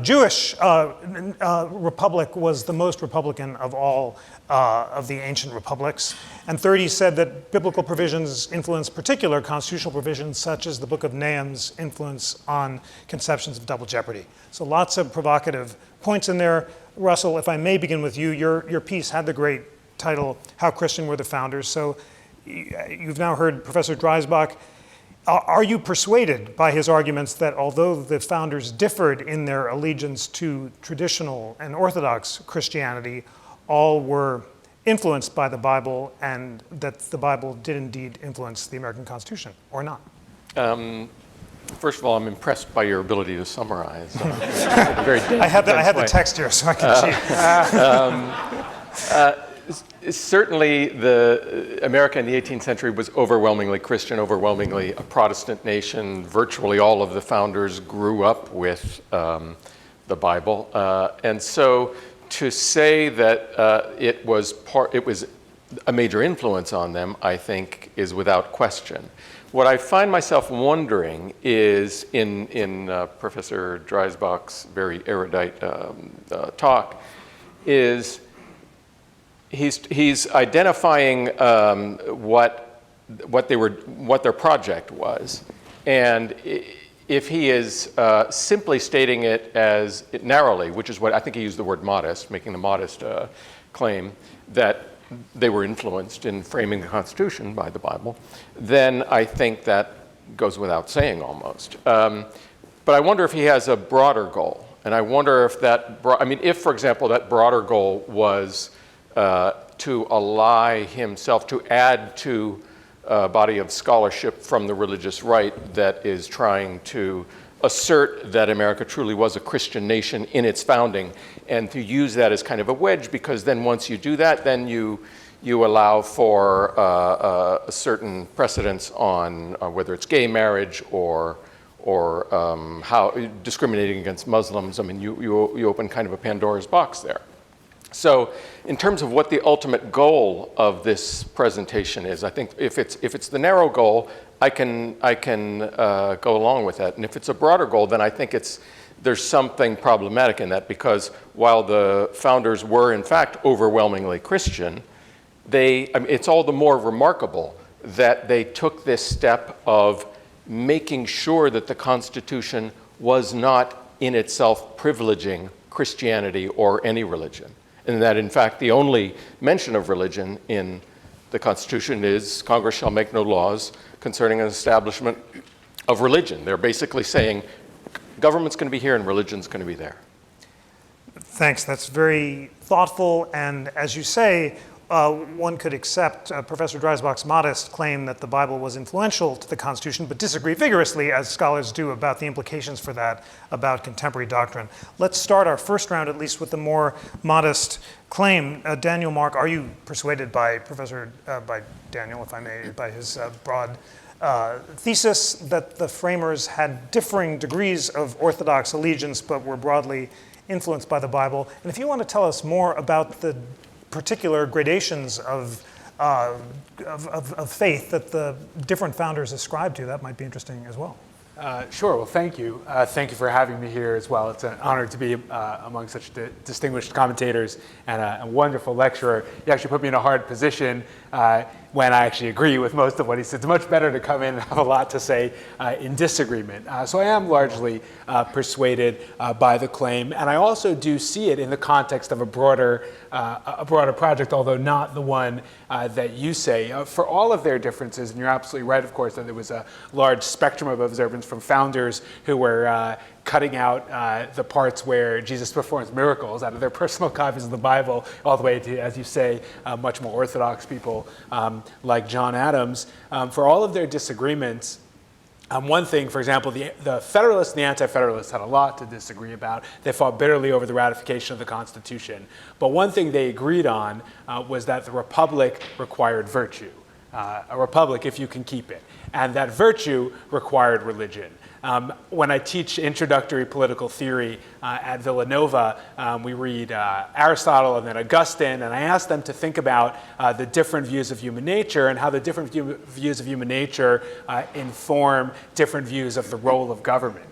Jewish republic was the most republican of all of the ancient republics. And third, he said that biblical provisions influenced particular constitutional provisions, such as the Book of Nahum's influence on conceptions of double jeopardy. So lots of provocative points in there. Russell, if I may begin with you, your piece had the great title, How Christian Were the Founders? So you've now heard Professor Dreisbach. Are you persuaded by his arguments that although the founders differed in their allegiance to traditional and Orthodox Christianity, all were influenced by the Bible, and that the Bible did indeed influence the American Constitution, or not? First of all, I'm impressed by your ability to summarize. Very I had the text here, so I can cheat. Certainly, America in the 18th century was overwhelmingly Christian, overwhelmingly a Protestant nation. Virtually all of the founders grew up with the Bible, and so to say that it was a major influence on them, I think, is without question. What I find myself wondering is, in Professor Dreisbach's very erudite talk, is he's identifying what their project was, and if he is simply stating it as narrowly, which is what I think he used the word modest, making the modest claim that they were influenced in framing the Constitution by the Bible, then I think that goes without saying almost. But I wonder if he has a broader goal, and I wonder if if, for example, that broader goal was to ally himself, to add to a body of scholarship from the religious right that is trying to assert that America truly was a Christian nation in its founding, and to use that as kind of a wedge, because then once you do that, then you allow for a certain precedence on whether it's gay marriage or how discriminating against Muslims. I mean, you open kind of a Pandora's box there. So in terms of what the ultimate goal of this presentation is, I think if it's the narrow goal, I can go along with that. And if it's a broader goal, then I think there's something problematic in that, because while the founders were in fact overwhelmingly Christian, it's all the more remarkable that they took this step of making sure that the Constitution was not in itself privileging Christianity or any religion. And that, in fact, the only mention of religion in the Constitution is Congress shall make no laws concerning an establishment of religion. They're basically saying government's going to be here and religion's going to be there. Thanks. That's very thoughtful. And as you say, one could accept Professor Dreisbach's modest claim that the Bible was influential to the Constitution, but disagree vigorously, as scholars do, about the implications for that about contemporary doctrine. Let's start our first round, at least, with the more modest claim. Daniel, Mark, are you persuaded by by Daniel, if I may, by his broad thesis that the framers had differing degrees of Orthodox allegiance, but were broadly influenced by the Bible? And if you want to tell us more about the particular gradations of faith that the different founders ascribed to, that might be interesting as well. Sure. Well, thank you. Thank you for having me here as well. It's an honor to be among such distinguished commentators and a wonderful lecturer. You actually put me in a hard position when I actually agree with most of what he said. It's much better to come in and have a lot to say in disagreement. So I am largely persuaded by the claim, and I also do see it in the context of a broader project, although not the one that you say. For all of their differences, and you're absolutely right, of course, that there was a large spectrum of observance from founders who were cutting out the parts where Jesus performs miracles out of their personal copies of the Bible, all the way to, as you say, much more Orthodox people like John Adams. For all of their disagreements, One thing, for example, the Federalists and the Anti-Federalists had a lot to disagree about. They fought bitterly over the ratification of the Constitution. But one thing they agreed on was that the Republic required virtue. A republic if you can keep it. And that virtue required religion. When I teach introductory political theory at Villanova, we read Aristotle and then Augustine, and I ask them to think about the different views of human nature and how the different views of human nature inform different views of the role of government.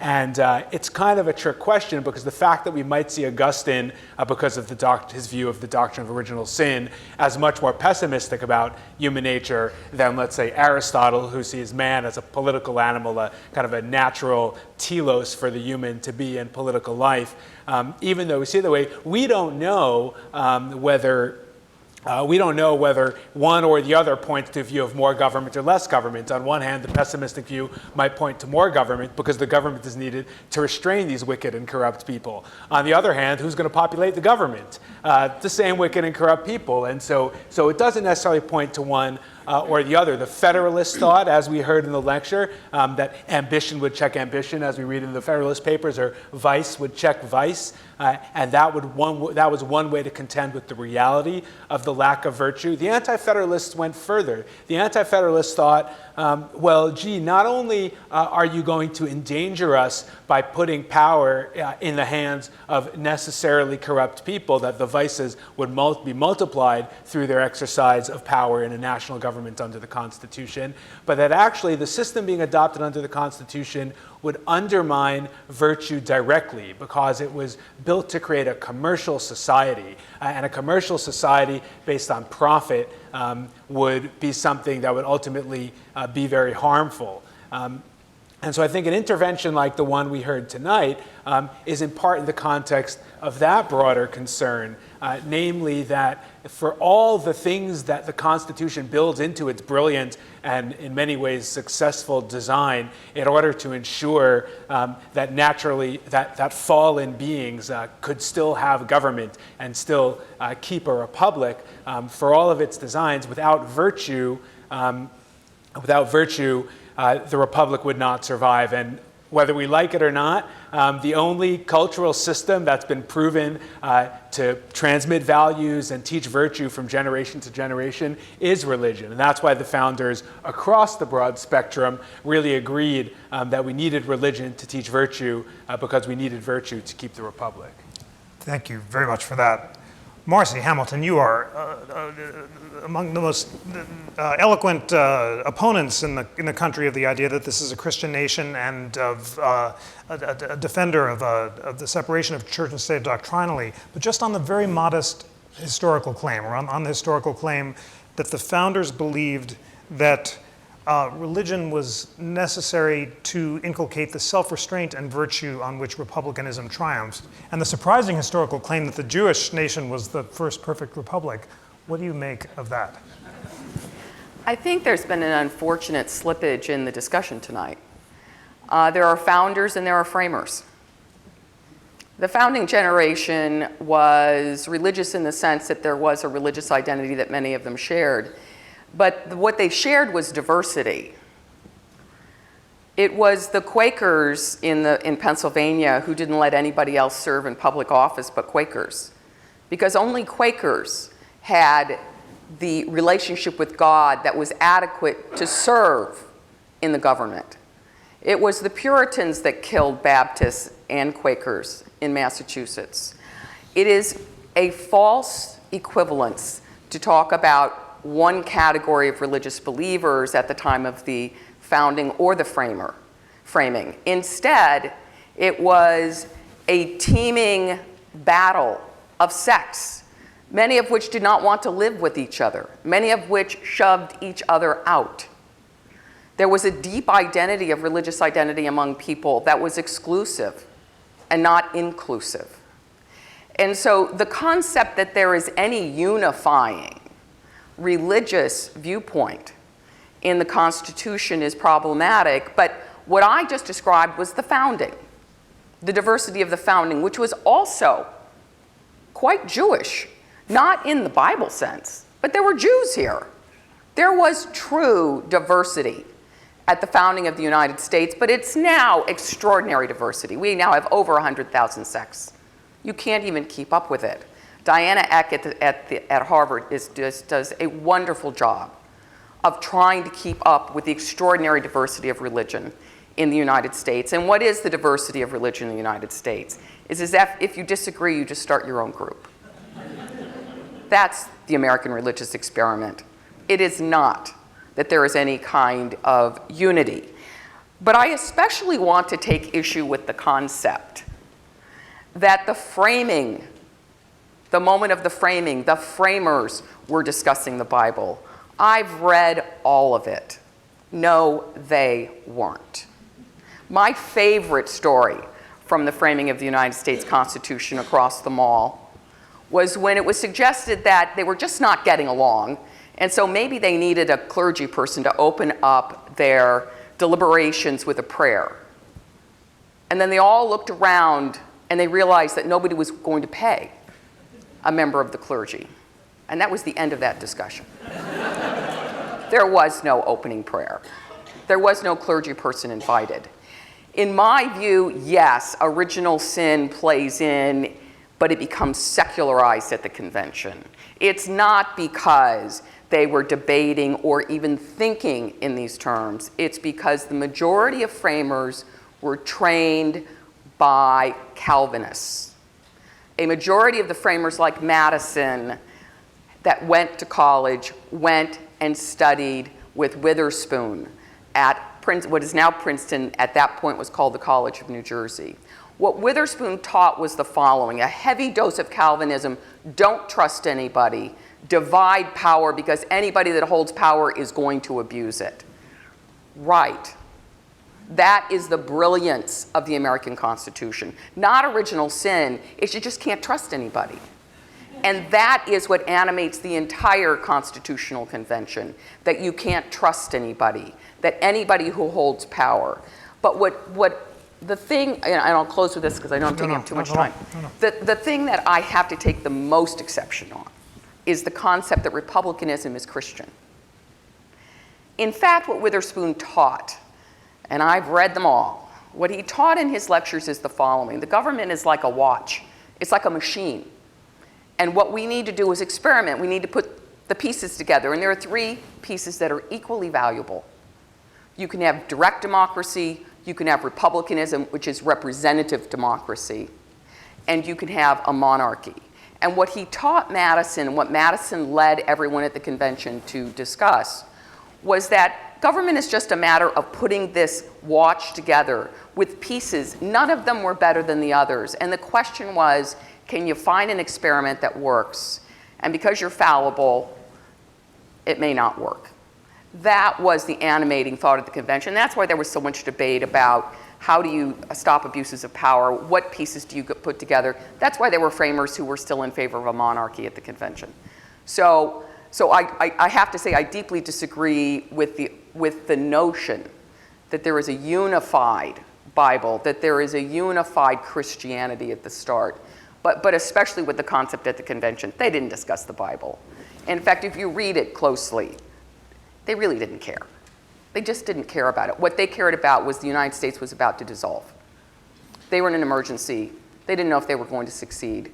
It's kind of a trick question because the fact that we might see Augustine, because of his view of the doctrine of original sin, as much more pessimistic about human nature than, let's say, Aristotle, who sees man as a political animal, a kind of a natural telos for the human to be in political life. Even though we see it that way, we don't know whether one or the other points to a view of more government or less government. On one hand, the pessimistic view might point to more government because the government is needed to restrain these wicked and corrupt people. On the other hand, who's going to populate the government? The same wicked and corrupt people. And so it doesn't necessarily point to one or the other. The Federalists thought, as we heard in the lecture, that ambition would check ambition, as we read in the Federalist Papers, or vice would check vice. And that was one way to contend with the reality of the lack of virtue. The Anti-Federalists went further. The Anti-Federalists thought, not only are you going to endanger us by putting power in the hands of necessarily corrupt people, that the vices would be multiplied through their exercise of power in a national government under the Constitution, but that actually the system being adopted under the Constitution would undermine virtue directly because it was built to create a commercial society. And a commercial society based on profit would be something that would ultimately be very harmful. And so I think an intervention like the one we heard tonight is in part in the context of that broader concern, namely that for all the things that the Constitution builds into its brilliant and in many ways successful design in order to ensure that naturally that fallen beings could still have government and still keep a republic, for all of its designs, without virtue, the republic would not survive. And whether we like it or not, the only cultural system that's been proven to transmit values and teach virtue from generation to generation is religion. And that's why the founders across the broad spectrum really agreed that we needed religion to teach virtue because we needed virtue to keep the republic. Thank you very much for that. Marci Hamilton, you are among the most eloquent opponents in the country of the idea that this is a Christian nation and of a defender of the separation of church and state doctrinally. But just on the very modest historical claim, or on the historical claim that the founders believed that religion was necessary to inculcate the self-restraint and virtue on which republicanism triumphed, and the surprising historical claim that the Jewish nation was the first perfect republic. What do you make of that? I think there's been an unfortunate slippage in the discussion tonight. There are founders and there are framers. The founding generation was religious in the sense that there was a religious identity that many of them shared. But what they shared was diversity. It was the Quakers in Pennsylvania who didn't let anybody else serve in public office but Quakers, because only Quakers had the relationship with God that was adequate to serve in the government. It was the Puritans that killed Baptists and Quakers in Massachusetts. It is a false equivalence to talk about one category of religious believers at the time of the founding or the framing. Instead, it was a teeming battle of sects, many of which did not want to live with each other, many of which shoved each other out. There was a deep identity of religious identity among people that was exclusive and not inclusive. And so the concept that there is any unifying religious viewpoint in the Constitution is problematic, but what I just described was the founding, the diversity of the founding, which was also quite Jewish, not in the Bible sense, but there were Jews here. There was true diversity. at the founding of the United States, but it's now extraordinary diversity. We now have over 100,000 sects. You can't even keep up with it. Diana Eck at Harvard does a wonderful job of trying to keep up with the extraordinary diversity of religion in the United States. And what is the diversity of religion in the United States? Is that if you disagree, you just start your own group. That's the American religious experiment. It is not that there is any kind of unity. But I especially want to take issue with the concept that the framing, the moment of the framing, the framers were discussing the Bible. I've read all of it. No, they weren't. My favorite story from the framing of the United States Constitution across the mall was when it was suggested that they were just not getting along, and so maybe they needed a clergy person to open up their deliberations with a prayer. And then they all looked around and they realized that nobody was going to pay a member of the clergy. And that was the end of that discussion. There was no opening prayer. There was no clergy person invited. In my view, yes, original sin plays in, but it becomes secularized at the convention. It's not because they were debating or even thinking in these terms. It's because the majority of framers were trained by Calvinists. A majority of the framers, like Madison, that went to college, went and studied with Witherspoon at what is now Princeton, at that point was called the College of New Jersey. What Witherspoon taught was the following: a heavy dose of Calvinism, don't trust anybody, divide power because anybody that holds power is going to abuse it. Right. That is the brilliance of the American Constitution. Not original sin, it's you just can't trust anybody. And that is what animates the entire Constitutional Convention, that you can't trust anybody, that anybody who holds power. But what the thing, and I'll close with this because I know I'm taking up too much time. The thing that I have to take the most exception on is the concept that republicanism is Christian. In fact, what Witherspoon taught, and I've read them all, what he taught in his lectures is the following: the government is like a watch. It's like a machine. And what we need to do is experiment. We need to put the pieces together. And there are three pieces that are equally valuable. You can have direct democracy, you can have republicanism, which is representative democracy, and you can have a monarchy. And what he taught Madison, and what Madison led everyone at the convention to discuss, was that government is just a matter of putting this watch together with pieces. None of them were better than the others. And the question was, can you find an experiment that works? And because you're fallible, it may not work. That was the animating thought at the convention. That's why there was so much debate about how do you stop abuses of power, what pieces do you put together. That's why there were framers who were still in favor of a monarchy at the convention. So I have to say I deeply disagree with the notion that there is a unified Bible, that there is a unified Christianity at the start, but especially with the concept at the convention. They didn't discuss the Bible. In fact, if you read it closely, they really didn't care. They just didn't care about it. What they cared about was the United States was about to dissolve. They were in an emergency. They didn't know if they were going to succeed.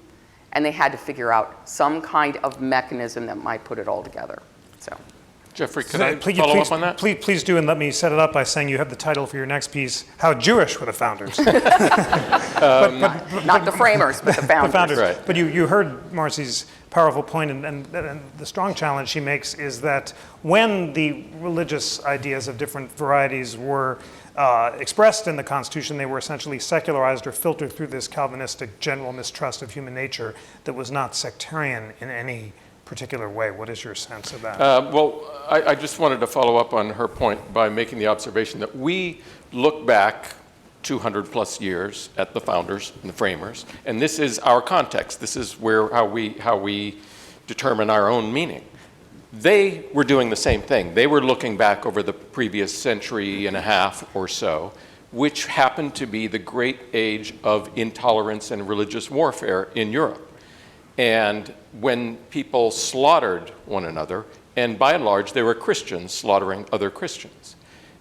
And they had to figure out some kind of mechanism that might put it all together. So, Jeffrey, could I follow up on that? Please do, and let me set it up by saying you have the title for your next piece, How Jewish Were the Founders? not the framers, but the founders. The founders. Right. But you heard Marci's powerful point, and the strong challenge she makes is that when the religious ideas of different varieties were expressed in the Constitution, they were essentially secularized or filtered through this Calvinistic general mistrust of human nature that was not sectarian in any particular way. What is your sense of that? Well, I just wanted to follow up on her point by making the observation that we look back 200 plus years at the founders and the framers, and this is our context. This is how we determine our own meaning. They were doing the same thing. They were looking back over the previous century and a half or so, which happened to be the great age of intolerance and religious warfare in Europe. And when people slaughtered one another, and by and large they were Christians slaughtering other Christians.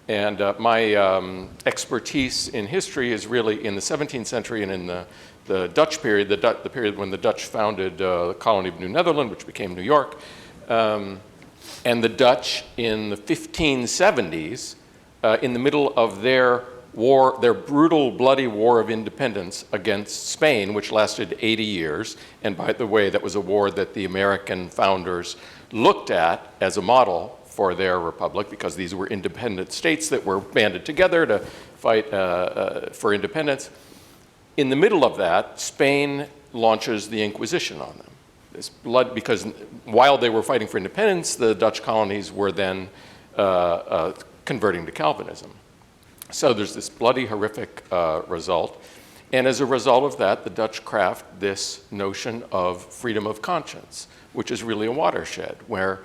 And my expertise in history is really in the 17th century and in the Dutch period, the period when the Dutch founded the colony of New Netherland, which became New York. And the Dutch in the 1570s, in the middle of their war, their brutal, bloody war of independence against Spain, which lasted 80 years. And by the way, that was a war that the American founders looked at as a model for their republic, because these were independent states that were banded together to fight for independence. In the middle of that, Spain launches the Inquisition on them. This blood, because while they were fighting for independence, the Dutch colonies were then converting to Calvinism. So there's this bloody, horrific result. And as a result of that, the Dutch craft this notion of freedom of conscience, which is really a watershed, where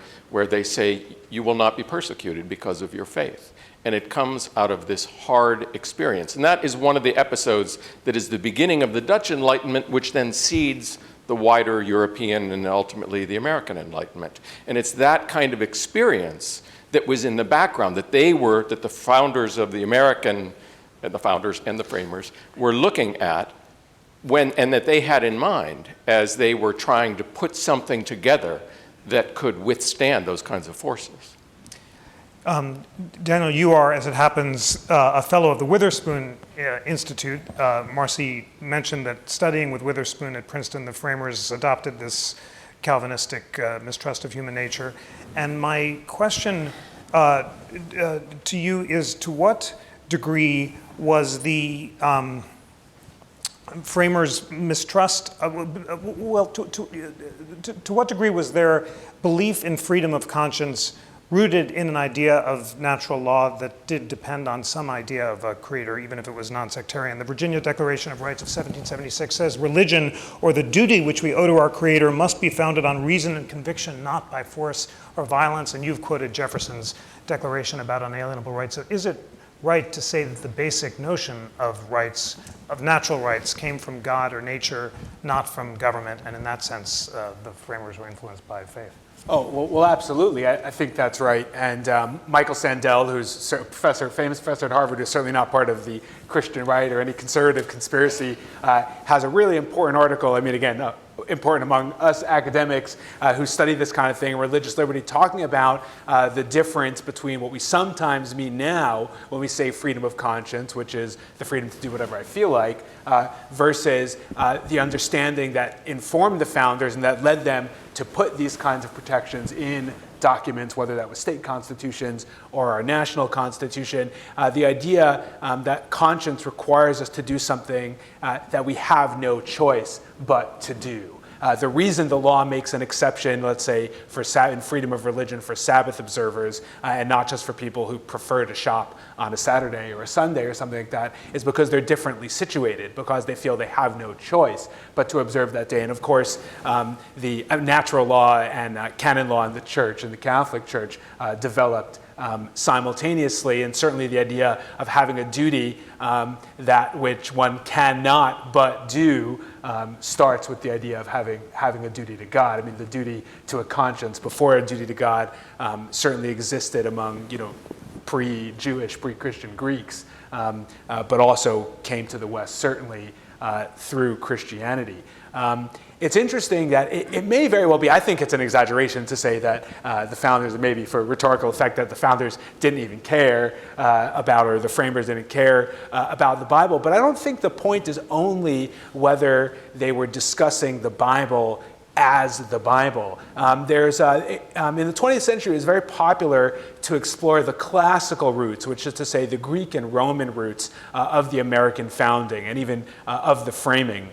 they say, you will not be persecuted because of your faith. And it comes out of this hard experience. And that is one of the episodes that is the beginning of the Dutch Enlightenment, which then seeds the wider European and ultimately the American Enlightenment. And it's that kind of experience that was in the background, that the founders of the American, the founders and the framers were looking at and that they had in mind as they were trying to put something together that could withstand those kinds of forces. Daniel, you are, as it happens, a fellow of the Witherspoon Institute. Marci mentioned that studying with Witherspoon at Princeton, the framers adopted this Calvinistic mistrust of human nature. And my question to you is, to what degree was the framers' mistrust, to what degree was their belief in freedom of conscience rooted in an idea of natural law that did depend on some idea of a creator, even if it was non-sectarian? The Virginia Declaration of Rights of 1776 says, religion, or the duty which we owe to our creator, must be founded on reason and conviction, not by force or violence. And you've quoted Jefferson's Declaration about unalienable rights. So is it right to say that the basic notion of rights, of natural rights, came from God or nature, not from government, and in that sense, the framers were influenced by faith? Oh, well, absolutely. I think that's right. And Michael Sandel, who's a famous professor at Harvard, who's certainly not part of the Christian right or any conservative conspiracy, has a really important article. I mean, again, important among us academics who study this kind of thing, religious liberty, talking about the difference between what we sometimes mean now when we say freedom of conscience, which is the freedom to do whatever I feel like, versus the understanding that informed the founders and that led them to put these kinds of protections in documents, whether that was state constitutions or our national constitution. The idea that conscience requires us to do something that we have no choice but to do. The reason the law makes an exception, let's say, in freedom of religion for Sabbath observers, and not just for people who prefer to shop on a Saturday or a Sunday or something like that, is because they're differently situated, because they feel they have no choice but to observe that day. And of course, the natural law and canon law in the Church, in the Catholic Church, developed simultaneously, and certainly the idea of having a duty that which one cannot but do starts with the idea of having a duty to God. I mean, the duty to a conscience before a duty to God certainly existed among pre-Jewish, pre-Christian Greeks, but also came to the West certainly through Christianity. It's interesting that it may very well be, I think it's an exaggeration to say that the founders, maybe for rhetorical effect, that the founders didn't even care about, or the framers didn't care about the Bible. But I don't think the point is only whether they were discussing the Bible as the Bible. In the 20th century, it was very popular to explore the classical roots, which is to say the Greek and Roman roots of the American founding and even of the framing.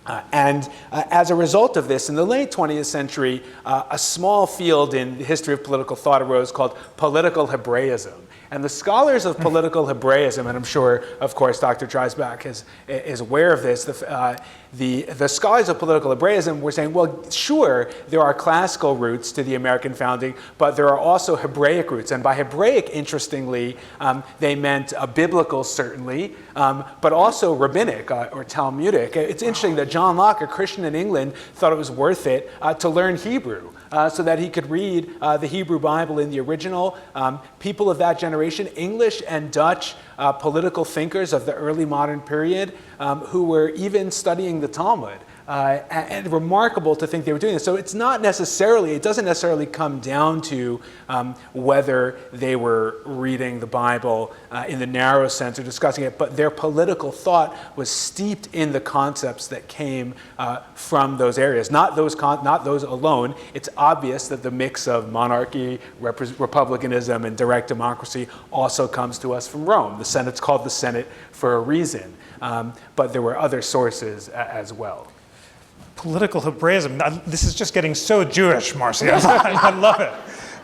As a result of this, in the late 20th century, a small field in the history of political thought arose called political Hebraism. And the scholars of political Hebraism, and I'm sure, of course, Dr. Dreisbach is aware of this, the scholars of political Hebraism were saying, well, sure, there are classical roots to the American founding, but there are also Hebraic roots. And by Hebraic, interestingly, they meant biblical, certainly, but also rabbinic or Talmudic. It's interesting that John Locke, a Christian in England, thought it was worth it to learn Hebrew so that he could read the Hebrew Bible in the original. People of that generation generation, English and Dutch political thinkers of the early modern period who were even studying the Talmud. And remarkable to think they were doing this. So it doesn't necessarily come down to whether they were reading the Bible in the narrow sense or discussing it, but their political thought was steeped in the concepts that came from those areas. Not those alone. It's obvious that the mix of monarchy, republicanism, and direct democracy also comes to us from Rome. The Senate's called the Senate for a reason, but there were other sources as well. Political Hebraism. This is just getting so Jewish, Marci. I love it.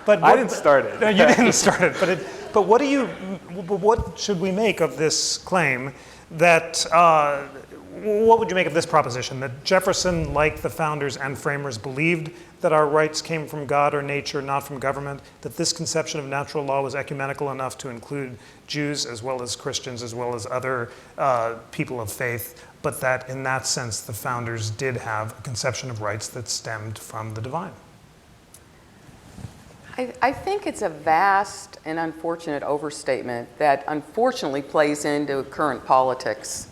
But I didn't start it. No, you didn't start it. But what should we make of this claim that? What would you make of this proposition that Jefferson, like the founders and framers, believed that our rights came from God or nature, not from government? That this conception of natural law was ecumenical enough to include Jews as well as Christians as well as other people of faith, but that in that sense the founders did have a conception of rights that stemmed from the divine? I think it's a vast and unfortunate overstatement that unfortunately plays into current politics.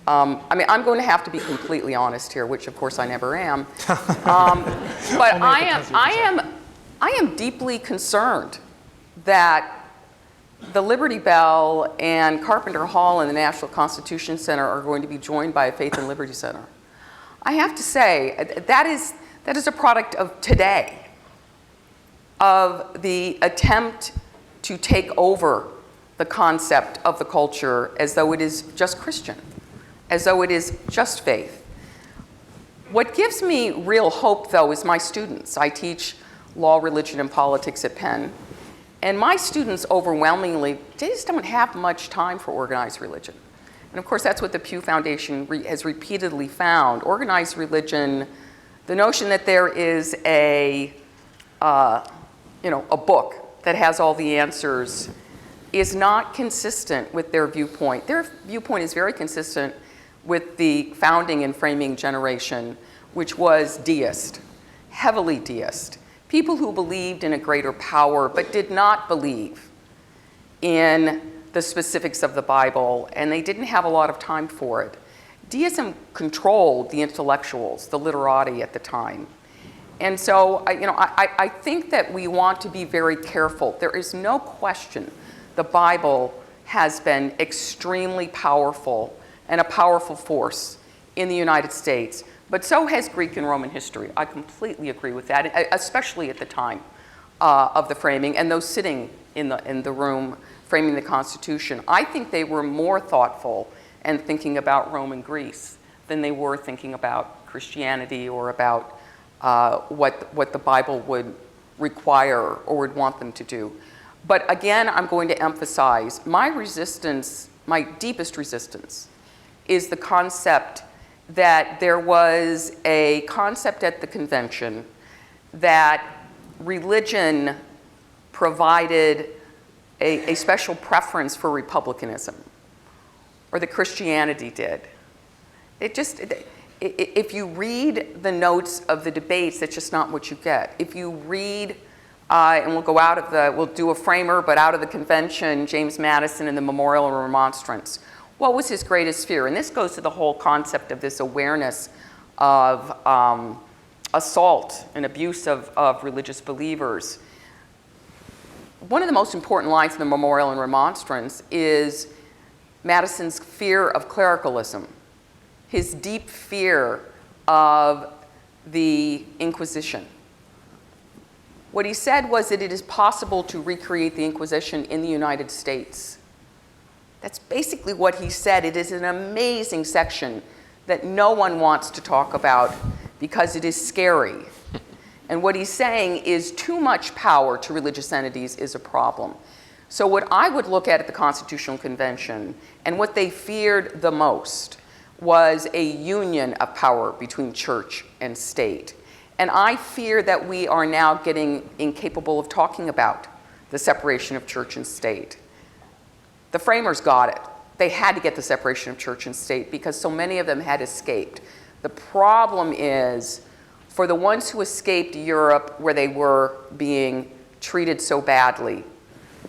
I'm going to have to be completely honest here, which of course I never am. But I am deeply concerned that the Liberty Bell and Carpenter Hall and the National Constitution Center are going to be joined by a Faith and Liberty Center. I have to say, that is a product of today, of the attempt to take over the concept of the culture as though it is just Christian, as though it is just faith. What gives me real hope, though, is my students. I teach law, religion, and politics at Penn. And my students overwhelmingly, they just don't have much time for organized religion. And of course, that's what the Pew Foundation has repeatedly found. Organized religion, the notion that there is a book that has all the answers is not consistent with their viewpoint. Their viewpoint is very consistent with the founding and framing generation, which was deist, heavily deist. People who believed in a greater power but did not believe in the specifics of the Bible, and they didn't have a lot of time for it. Deism controlled the intellectuals, the literati at the time. And so, I think that we want to be very careful. There is no question the Bible has been extremely powerful and a powerful force in the United States, but so has Greek and Roman history. I completely agree with that, especially at the time of the framing and those sitting in the room framing the Constitution. I think they were more thoughtful and thinking about Rome and Greece than they were thinking about Christianity or about what the Bible would require or would want them to do. But again, I'm going to emphasize my resistance, my deepest resistance, is the concept that there was a concept at the convention that religion provided a special preference for republicanism, or that Christianity did. If you read the notes of the debates, that's just not what you get. If you read, and we'll do a framer, but out of the convention, James Madison and the Memorial and Remonstrance, what was his greatest fear? And this goes to the whole concept of this awareness of assault and abuse of religious believers. One of the most important lines in the Memorial and Remonstrance is Madison's fear of clericalism, his deep fear of the Inquisition. What he said was that it is possible to recreate the Inquisition in the United States. That's basically what he said. It is an amazing section that no one wants to talk about because it is scary. And what he's saying is too much power to religious entities is a problem. So what I would look at the Constitutional Convention, and what they feared the most, was a union of power between church and state. And I fear that we are now getting incapable of talking about the separation of church and state. The framers got it. They had to get the separation of church and state because so many of them had escaped. The problem is, for the ones who escaped Europe where they were being treated so badly,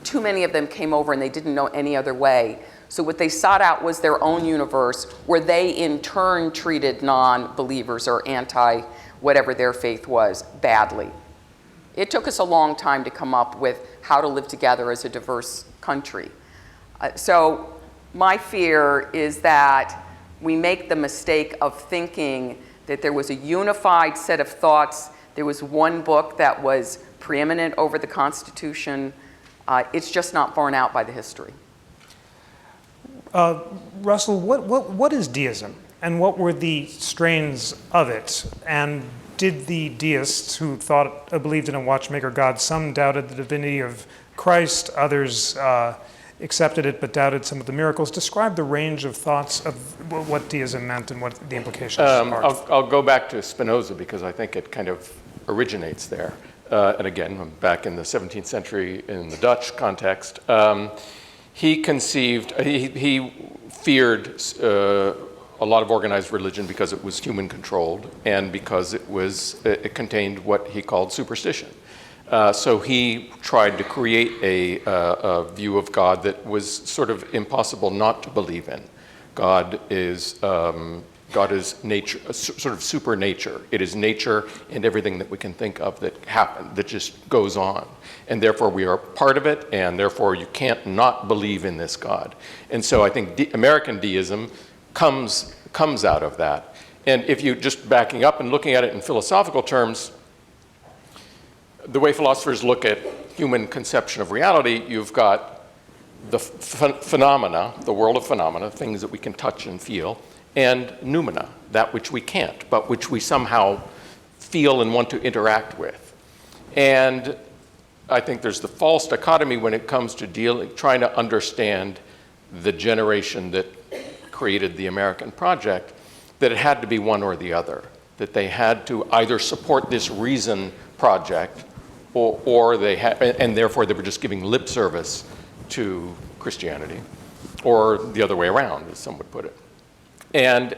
too many of them came over and they didn't know any other way. So what they sought out was their own universe, where they in turn treated non-believers or anti-whatever their faith was badly. It took us a long time to come up with how to live together as a diverse country. So my fear is that we make the mistake of thinking that there was a unified set of thoughts, there was one book that was preeminent over the Constitution. It's just not borne out by the history. Russell, what is deism, and what were the strains of it? And did the deists who believed in a watchmaker God, some doubted the divinity of Christ, others accepted it but doubted some of the miracles, describe the range of thoughts of what deism meant and what the implications are? I'll go back to Spinoza because I think it kind of originates there. And again, I'm back in the 17th century in the Dutch context. He feared a lot of organized religion because it was human-controlled and because it contained what he called superstition. So he tried to create a view of God that was sort of impossible not to believe in. God is nature, sort of super nature. It is nature and everything that we can think of that happened, that just goes on. And therefore we are part of it, and therefore you can't not believe in this God. And so I think American deism comes out of that. And if you just backing up and looking at it in philosophical terms, the way philosophers look at human conception of reality, you've got the phenomena, the world of phenomena, things that we can touch and feel, and noumena, that which we can't, but which we somehow feel and want to interact with. And I think there's the false dichotomy when it comes to trying to understand the generation that created the American project, that it had to be one or the other, that they had to either support this reason project or they had, and therefore they were just giving lip service to Christianity, or the other way around, as some would put it. And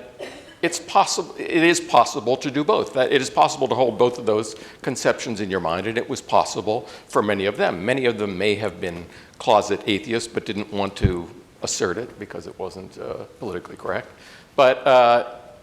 it is possible to do both. It is possible to hold both of those conceptions in your mind, and it was possible for many of them. Many of them may have been closet atheists, but didn't want to assert it because it wasn't politically correct. But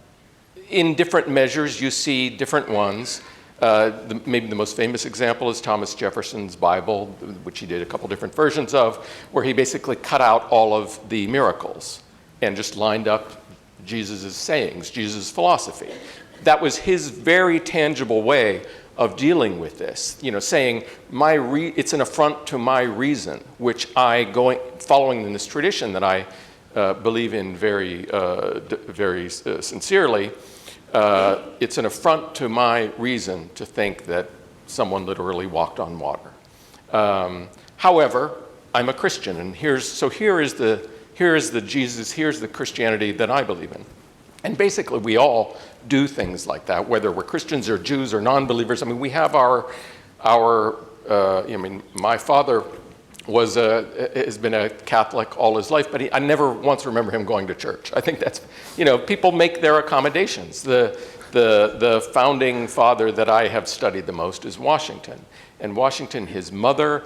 in different measures, you see different ones. Maybe the most famous example is Thomas Jefferson's Bible, which he did a couple different versions of, where he basically cut out all of the miracles and just lined up Jesus' sayings, Jesus' philosophy. That was his very tangible way of dealing with this, saying, it's an affront to my reason, which following in this tradition that I believe in very sincerely, it's an affront to my reason to think that someone literally walked on water. However, I'm a Christian, and here is the Jesus, here's the Christianity that I believe in. And basically, we all do things like that, whether we're Christians or Jews or non-believers. I mean, we have my father has been a Catholic all his life, but I never once remember him going to church. I think that's, people make their accommodations. The founding father that I have studied the most is Washington. And Washington, his mother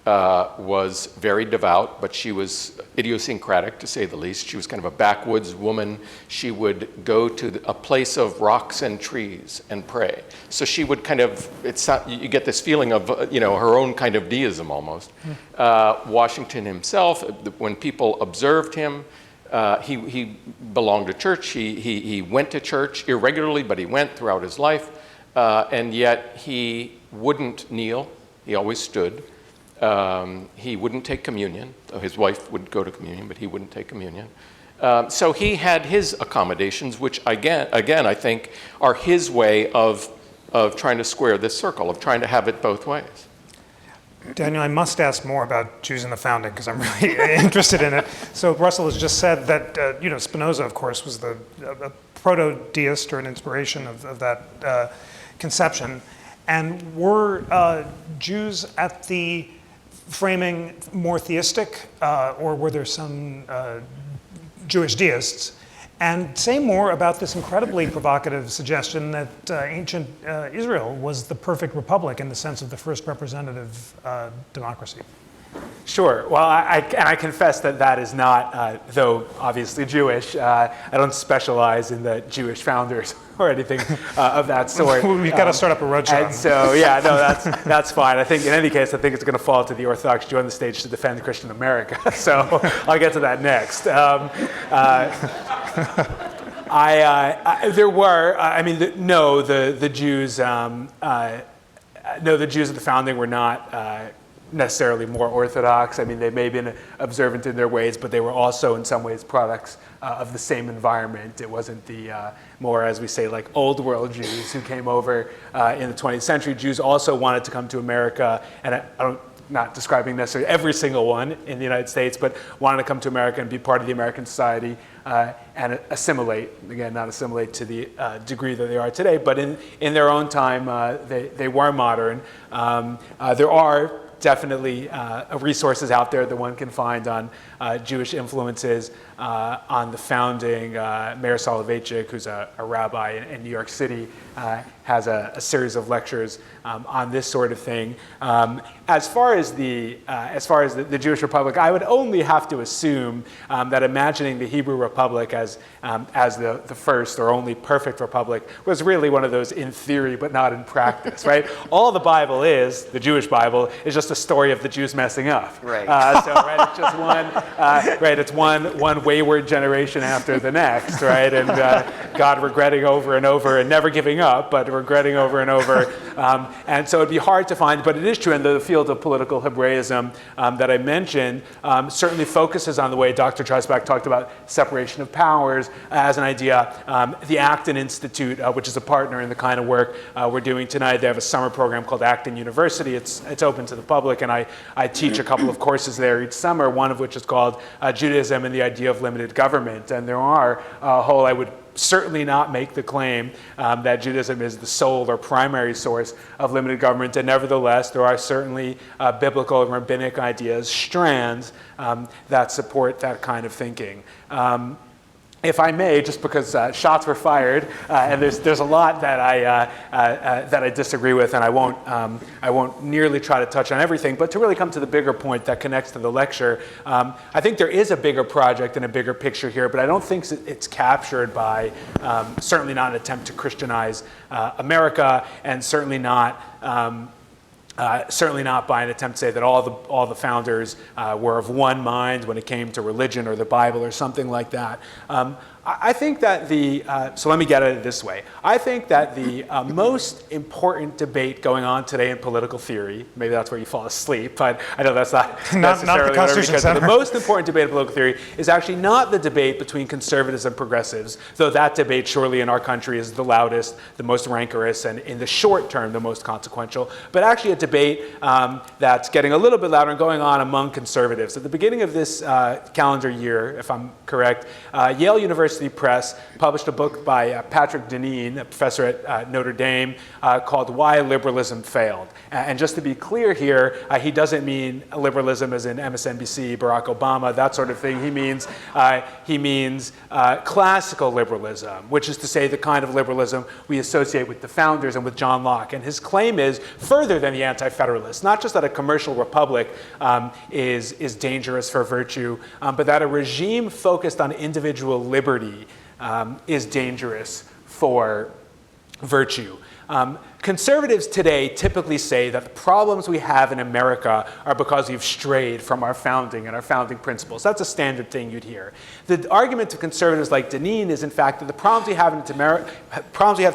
was very devout, but she was idiosyncratic, to say the least. She was kind of a backwoods woman. She would go to a place of rocks and trees and pray. So she would you get this feeling of, her own kind of deism almost. Washington himself, when people observed him, he belonged to church. He went to church irregularly, but he went throughout his life. And yet he wouldn't kneel. He always stood. He wouldn't take communion. His wife would go to communion, but he wouldn't take communion. So he had his accommodations, which again, I think are his way of trying to square this circle, of trying to have it both ways. Daniel, I must ask more about Jews and the founding because I'm really interested in it. So Russell has just said that Spinoza, of course, was a proto-deist or an inspiration of that conception. And were Jews at the framing more theistic, or were there some Jewish deists? And say more about this incredibly provocative suggestion that ancient Israel was the perfect republic in the sense of the first representative democracy. Sure. Well, I confess that that is not, though obviously Jewish, I don't specialize in the Jewish founders or anything of that sort. We've got to start up a roadshow. And so, yeah, no, that's fine. I think in any case, I think it's going to fall to the Orthodox Jew on the stage to defend Christian America. So I'll get to that next. The Jews, the Jews at the founding were not necessarily more orthodox. I mean, they may have been observant in their ways, but they were also in some ways products of the same environment. It wasn't the more, as we say, like old world Jews who came over in the 20th century. Jews also wanted to come to America, and not describing necessarily every single one in the United States, but wanted to come to America and be part of the American society and assimilate. Again, not assimilate to the degree that they are today, but in their own time, they were modern. There are definitely resources out there that one can find on Jewish influences on the founding. Meir Soloveichik, who's a rabbi in New York City, has a series of lectures on this sort of thing. As far as the Jewish Republic, I would only have to assume that imagining the Hebrew Republic as the first or only perfect republic was really one of those in theory but not in practice, right? All the Bible is, the Jewish Bible, is just a story of the Jews messing up. Right. It's just one wayward generation after the next, right? And God regretting over and over and never giving up, but regretting over and over. And so it'd be hard to find, but it is true in the field of political Hebraism that I mentioned, certainly focuses on the way Dr. Dreisbach talked about separation of powers as an idea. The Acton Institute, which is a partner in the kind of work we're doing tonight, they have a summer program called Acton University. It's open to the public, and I teach a couple of courses there each summer, one of which is called Judaism and the Idea of Limited Government. And there are a whole, I would certainly not make the claim that Judaism is the sole or primary source of limited government, and nevertheless, there are certainly biblical and rabbinic ideas, strands, that support that kind of thinking. If I may, just because shots were fired, and there's a lot that I disagree with, and I won't nearly try to touch on everything, but to really come to the bigger point that connects to the lecture, I think there is a bigger project and a bigger picture here, but I don't think it's captured by certainly not an attempt to Christianize America, and certainly not by an attempt to say that all the founders were of one mind when it came to religion or the Bible or something like that. I think that so let me get at it this way. I think that the most important debate going on today in political theory, maybe that's where you fall asleep, but I know that's not necessarily the Constitution Center. The most important debate in political theory is actually not the debate between conservatives and progressives, though that debate surely in our country is the loudest, the most rancorous, and in the short term, the most consequential, but actually a debate that's getting a little bit louder and going on among conservatives. At the beginning of this calendar year, if I'm correct, Yale University Press published a book by Patrick Deneen, a professor at Notre Dame, called Why Liberalism Failed. And just to be clear here, he doesn't mean liberalism as in MSNBC, Barack Obama, that sort of thing. He means classical liberalism, which is to say the kind of liberalism we associate with the founders and with John Locke. And his claim is further than the anti-federalists, not just that a commercial republic is dangerous for virtue, but that a regime focused on individual liberty is dangerous for virtue. Conservatives today typically say that the problems we have in America are because we've strayed from our founding and our founding principles. That's a standard thing you'd hear. The argument to conservatives like Deneen is, in fact, that the problems we have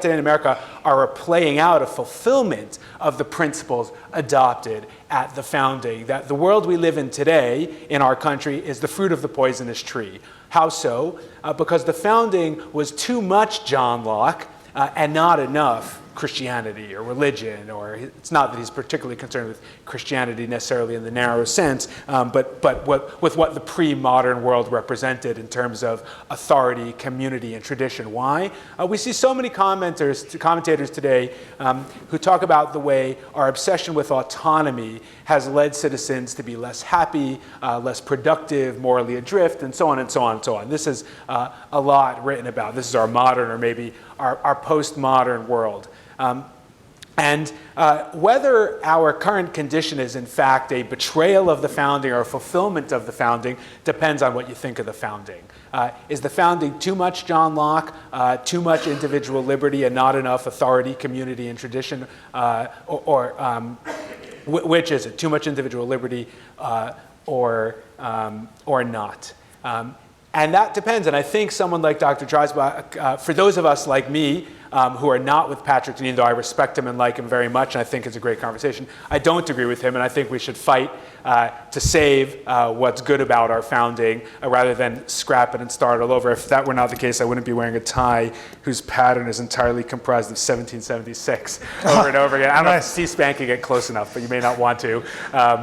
today in America are a playing out, a fulfillment of the principles adopted at the founding. That the world we live in today in our country is the fruit of the poisonous tree. How so? Because the founding was too much John Locke and not enough Christianity or religion, or it's not that he's particularly concerned with Christianity necessarily in the narrow sense, but with what the pre-modern world represented in terms of authority, community, and tradition. Why? We see so many commentators today who talk about the way our obsession with autonomy has led citizens to be less happy, less productive, morally adrift, and so on and so on and so on. This is a lot written about. This is our modern or maybe our postmodern world. And whether our current condition is in fact a betrayal of the founding or a fulfillment of the founding depends on what you think of the founding. Is the founding too much John Locke, too much individual liberty and not enough authority, community, and tradition, which is it? Too much individual liberty or not? And that depends. And I think someone like Dr. Dreisbach, for those of us like me, who are not with Patrick Deneen, though I respect him and like him very much, and I think it's a great conversation, I don't agree with him, and I think we should fight to save what's good about our founding rather than scrap it and start all over. If that were not the case, I wouldn't be wearing a tie whose pattern is entirely comprised of 1776 over and over again. I don't know if C-SPAN can get close enough, but you may not want to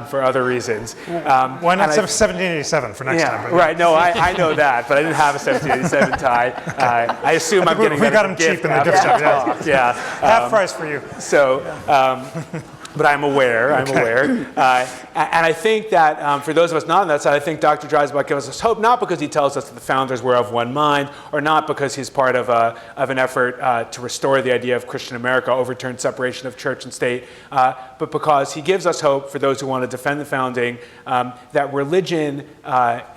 for other reasons. Why not 1787 for next time? Right, no, I know that, but I didn't have a 1787 tie. I assume I'm getting we got them cheap in the gift shop. Yeah. Half price for you. So, but I'm aware. And I think that for those of us not on that side, I think Dr. Dreisbach gives us hope, not because he tells us that the founders were of one mind, or not because he's part of an effort to restore the idea of Christian America, overturn separation of church and state, but because he gives us hope for those who want to defend the founding, that religion,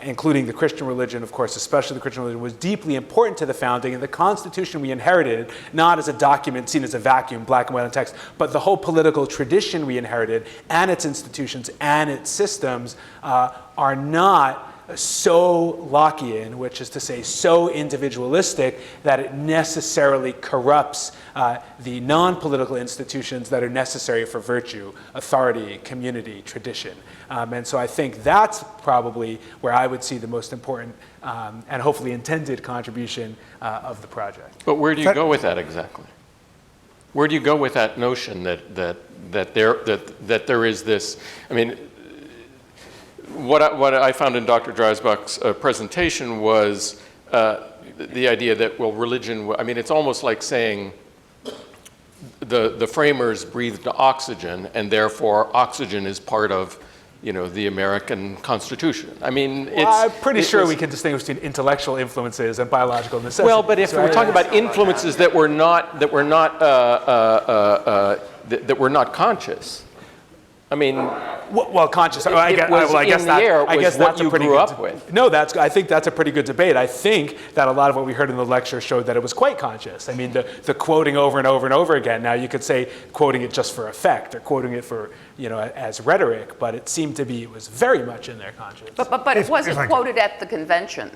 including the Christian religion, of course, especially the Christian religion, was deeply important to the founding, and the Constitution we inherited, not as a document seen as a vacuum, black and white on text, but the whole political tradition we inherited, and its institutions, and its systems are not so Lockean, which is to say so individualistic that it necessarily corrupts the non-political institutions that are necessary for virtue, authority, community, tradition. And so I think that's probably where I would see the most important and hopefully intended contribution of the project. But where do you go with that exactly? Where do you go with that notion that there is this? I mean, what I found in Dr. Dreisbach's presentation was the idea that, well, religion, I mean, it's almost like saying the framers breathed oxygen, and therefore oxygen is part of, the American Constitution. I mean, I'm pretty sure we can distinguish between intellectual influences and biological necessities. Well, but if we're talking about influences that were not conscious, I mean, well, conscious. I guess that's what you grew up with. No, I think that's a pretty good debate. I think that a lot of what we heard in the lecture showed that it was quite conscious. I mean, the quoting over and over and over again. Now, you could say quoting it just for effect or quoting it for, as rhetoric, but it seemed to be it was very much in their conscience. But it wasn't quoted at the convention.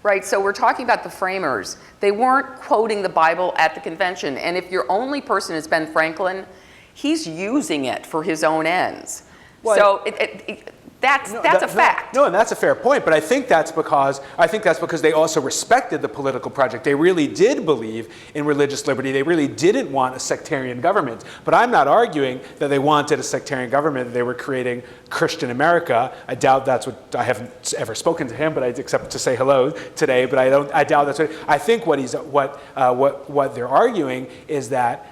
Right, so we're talking about the framers. They weren't quoting the Bible at the convention. And if your only person is Ben Franklin, he's using it for his own ends. Well, so that's a fact. No, and that's a fair point. But I think that's because they also respected the political project. They really did believe in religious liberty. They really didn't want a sectarian government. But I'm not arguing that they wanted a sectarian government. That they were creating Christian America. I doubt that's what. I haven't ever spoken to him, but except to say hello today. But I doubt that's what. I think what they're arguing is that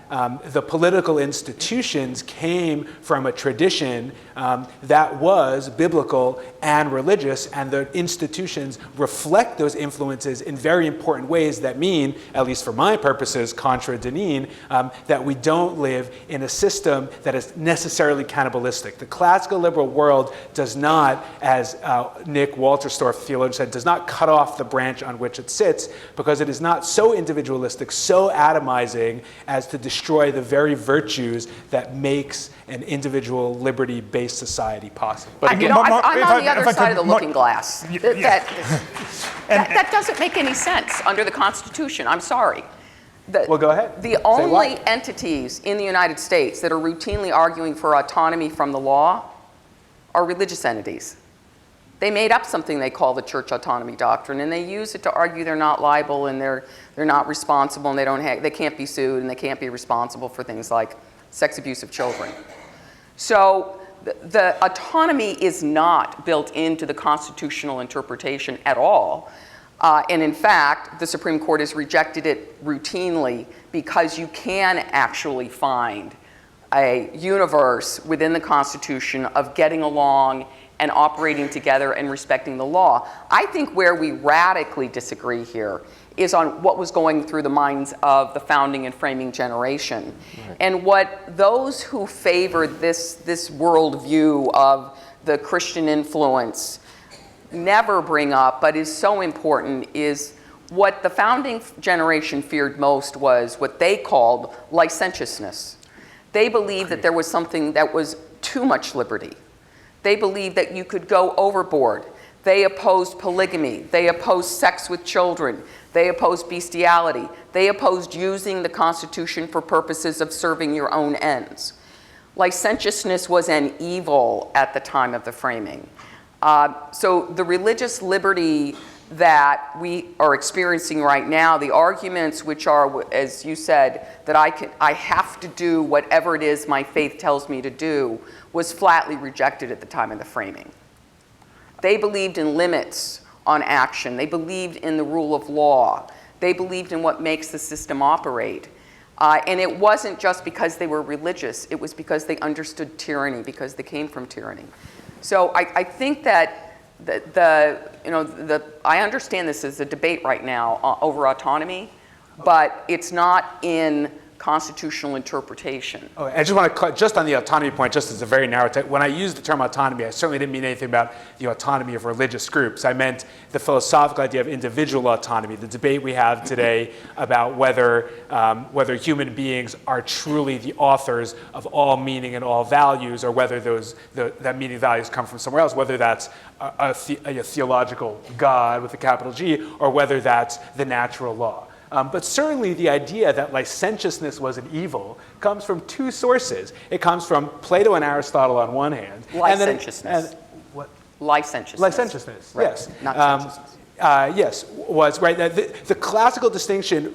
the political institutions came from a tradition that was biblical and religious, and the institutions reflect those influences in very important ways that mean, at least for my purposes, contra Deneen, that we don't live in a system that is necessarily cannibalistic. The classical liberal world does not, as Nick Walterstorff, the theologian, said, does not cut off the branch on which it sits, because it is not so individualistic, so atomizing as to destroy the very virtues that makes an individual liberty-based society possible. But again, I'm on the other side of the looking glass. That doesn't make any sense under the Constitution. I'm sorry. Well, go ahead. The only entities in the United States that are routinely arguing for autonomy from the law are religious entities. They made up something they call the church autonomy doctrine, and they use it to argue they're not liable and they're not responsible, and they can't be sued and they can't be responsible for things like sex abuse of children. So the autonomy is not built into the constitutional interpretation at all. And in fact, the Supreme Court has rejected it routinely because you can actually find a universe within the Constitution of getting along and operating together and respecting the law. I think where we radically disagree here is on what was going through the minds of the founding and framing generation. Right. And what those who favored this worldview of the Christian influence never bring up, but is so important, is what the founding generation feared most was what they called licentiousness. They believed that there was something that was too much liberty. They believed that you could go overboard. They opposed polygamy. They opposed sex with children. They opposed bestiality. They opposed using the Constitution for purposes of serving your own ends. Licentiousness was an evil at the time of the framing. So the religious liberty that we are experiencing right now, the arguments which are, as you said, that I have to do whatever it is my faith tells me to do, was flatly rejected at the time of the framing. They believed in limits on action. They believed in the rule of law. They believed in what makes the system operate. And it wasn't just because they were religious. It was because they understood tyranny, because they came from tyranny. So I think that I understand this as a debate right now over autonomy, but it's not in constitutional interpretation. Oh, I just want to, just on the autonomy point, just as a very narrow, when I used the term autonomy, I certainly didn't mean anything about the autonomy of religious groups. I meant the philosophical idea of individual autonomy, the debate we have today about whether human beings are truly the authors of all meaning and all values, or whether that meaning and values come from somewhere else, whether that's a theological God with a capital G, or whether that's the natural law. But certainly the idea that licentiousness was an evil comes from two sources. It comes from Plato and Aristotle on one hand. Licentiousness. Licentiousness. Licentiousness, right. Yes. Not consciousness. Yes, was right. The classical distinction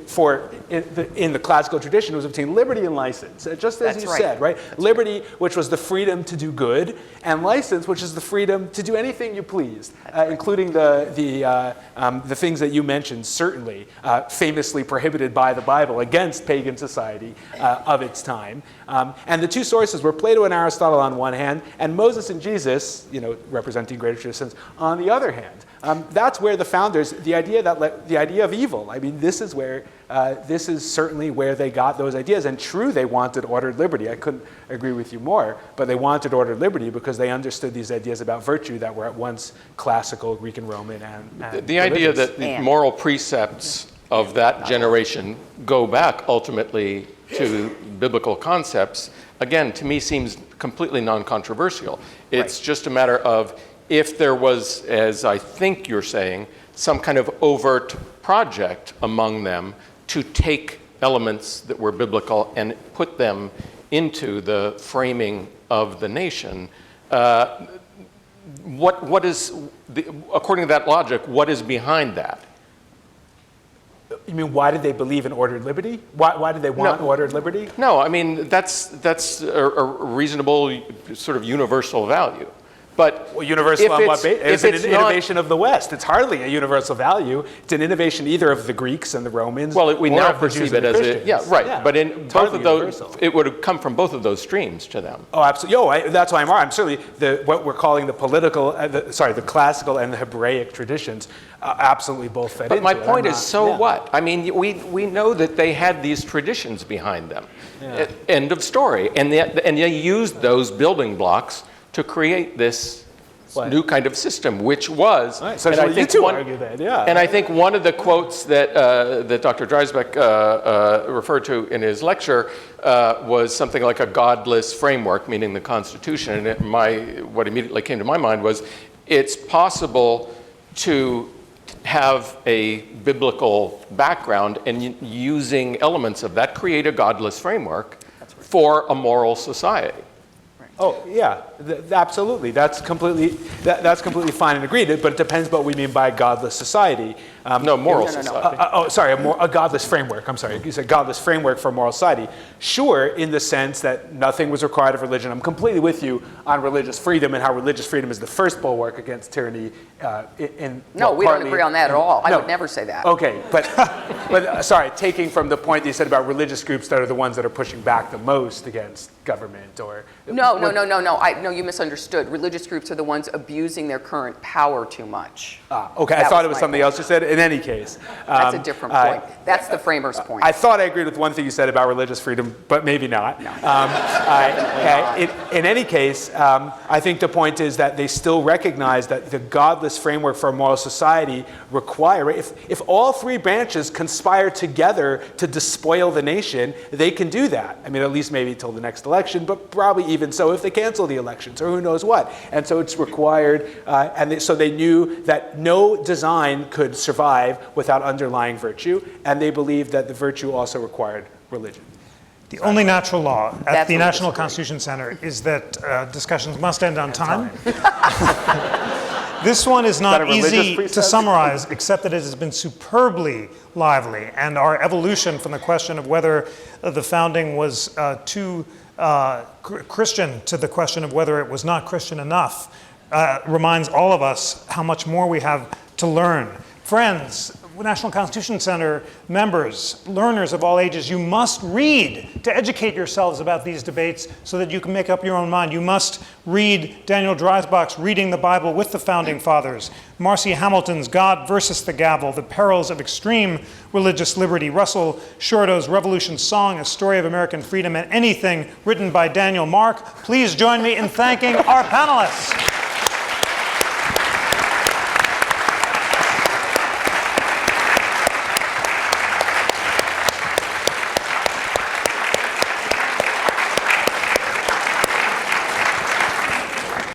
in the classical tradition was between liberty and license, just as you said, right? Liberty, which was the freedom to do good, and license, which is the freedom to do anything you pleased, including the things that you mentioned, certainly famously prohibited by the Bible against pagan society of its time. And the two sources were Plato and Aristotle on one hand, and Moses and Jesus, representing greater traditions, on the other hand. That's where the founders, the idea of evil. I mean, this is certainly where they got those ideas. And true, they wanted ordered liberty. I couldn't agree with you more, but they wanted ordered liberty because they understood these ideas about virtue that were at once classical, Greek and Roman, and the idea that the moral precepts of that generation go back ultimately to biblical concepts, again, to me seems completely non-controversial. It's just a matter of, if there was, as I think you're saying, some kind of overt project among them to take elements that were biblical and put them into the framing of the nation, what is, according to that logic, what is behind that? You mean, why did they believe in ordered liberty? Why did they want ordered liberty? No, I mean, that's a reasonable sort of universal value. But universal on what basis? It's an innovation of the West. It's hardly a universal value. It's an innovation either of the Greeks and the Romans. Well, we now perceive it as Yeah. But in both of those, it would have come from both of those streams to them. Oh, absolutely. That's why I'm certainly what we're calling the classical and the Hebraic traditions. Absolutely both fit into it. But my point is, what? I mean, we know that they had these traditions behind them. Yeah. End of story. And they used those building blocks to create this new kind of system, which was, so and I think argue that, and I think one of the quotes that Dr. Dreisbach referred to in his lecture was something like a godless framework, meaning the Constitution. And what immediately came to my mind was, it's possible to have a biblical background and using elements of that create a godless framework for a moral society. Oh yeah, absolutely. That's completely fine and agreed. But it depends what we mean by godless society. Moral society. A godless framework. I'm sorry. You said godless framework for moral society. Sure, in the sense that nothing was required of religion. I'm completely with you on religious freedom and how religious freedom is the first bulwark against tyranny. We don't agree on that at all. I would never say that. Okay, but sorry, taking from the point that you said about religious groups that are the ones that are pushing back the most against government, or No. you misunderstood. Religious groups are the ones abusing their current power too much. Okay, I That thought was it was my something point. else you said. In any case. That's a different point. That's the framers' point. I thought I agreed with one thing you said about religious freedom, but maybe not. In any case, I think the point is that they still recognize that the godless framework for a moral society require, if all three branches conspire together to despoil the nation, they can do that. I mean, at least maybe till the next election, but probably even so if they cancel the elections or who knows what. And so it's required, so they knew that no design could survive without underlying virtue, and they believed that the virtue also required religion. The only natural law at That's the what National disagree. Constitution Center is that discussions must end on time. This one is that not a religious easy to precept? summarize, except that it has been superbly lively, and our evolution from the question of whether the founding was too Christian to the question of whether it was not Christian enough reminds all of us how much more we have to learn. Friends, National Constitution Center members, learners of all ages, you must read to educate yourselves about these debates so that you can make up your own mind. You must read Daniel Dreisbach's Reading the Bible with the Founding Fathers, Marci Hamilton's God versus the Gavel, The Perils of Extreme Religious Liberty, Russell Shorto's Revolution Song, A Story of American Freedom, and anything written by Daniel Mark. Please join me in thanking our panelists.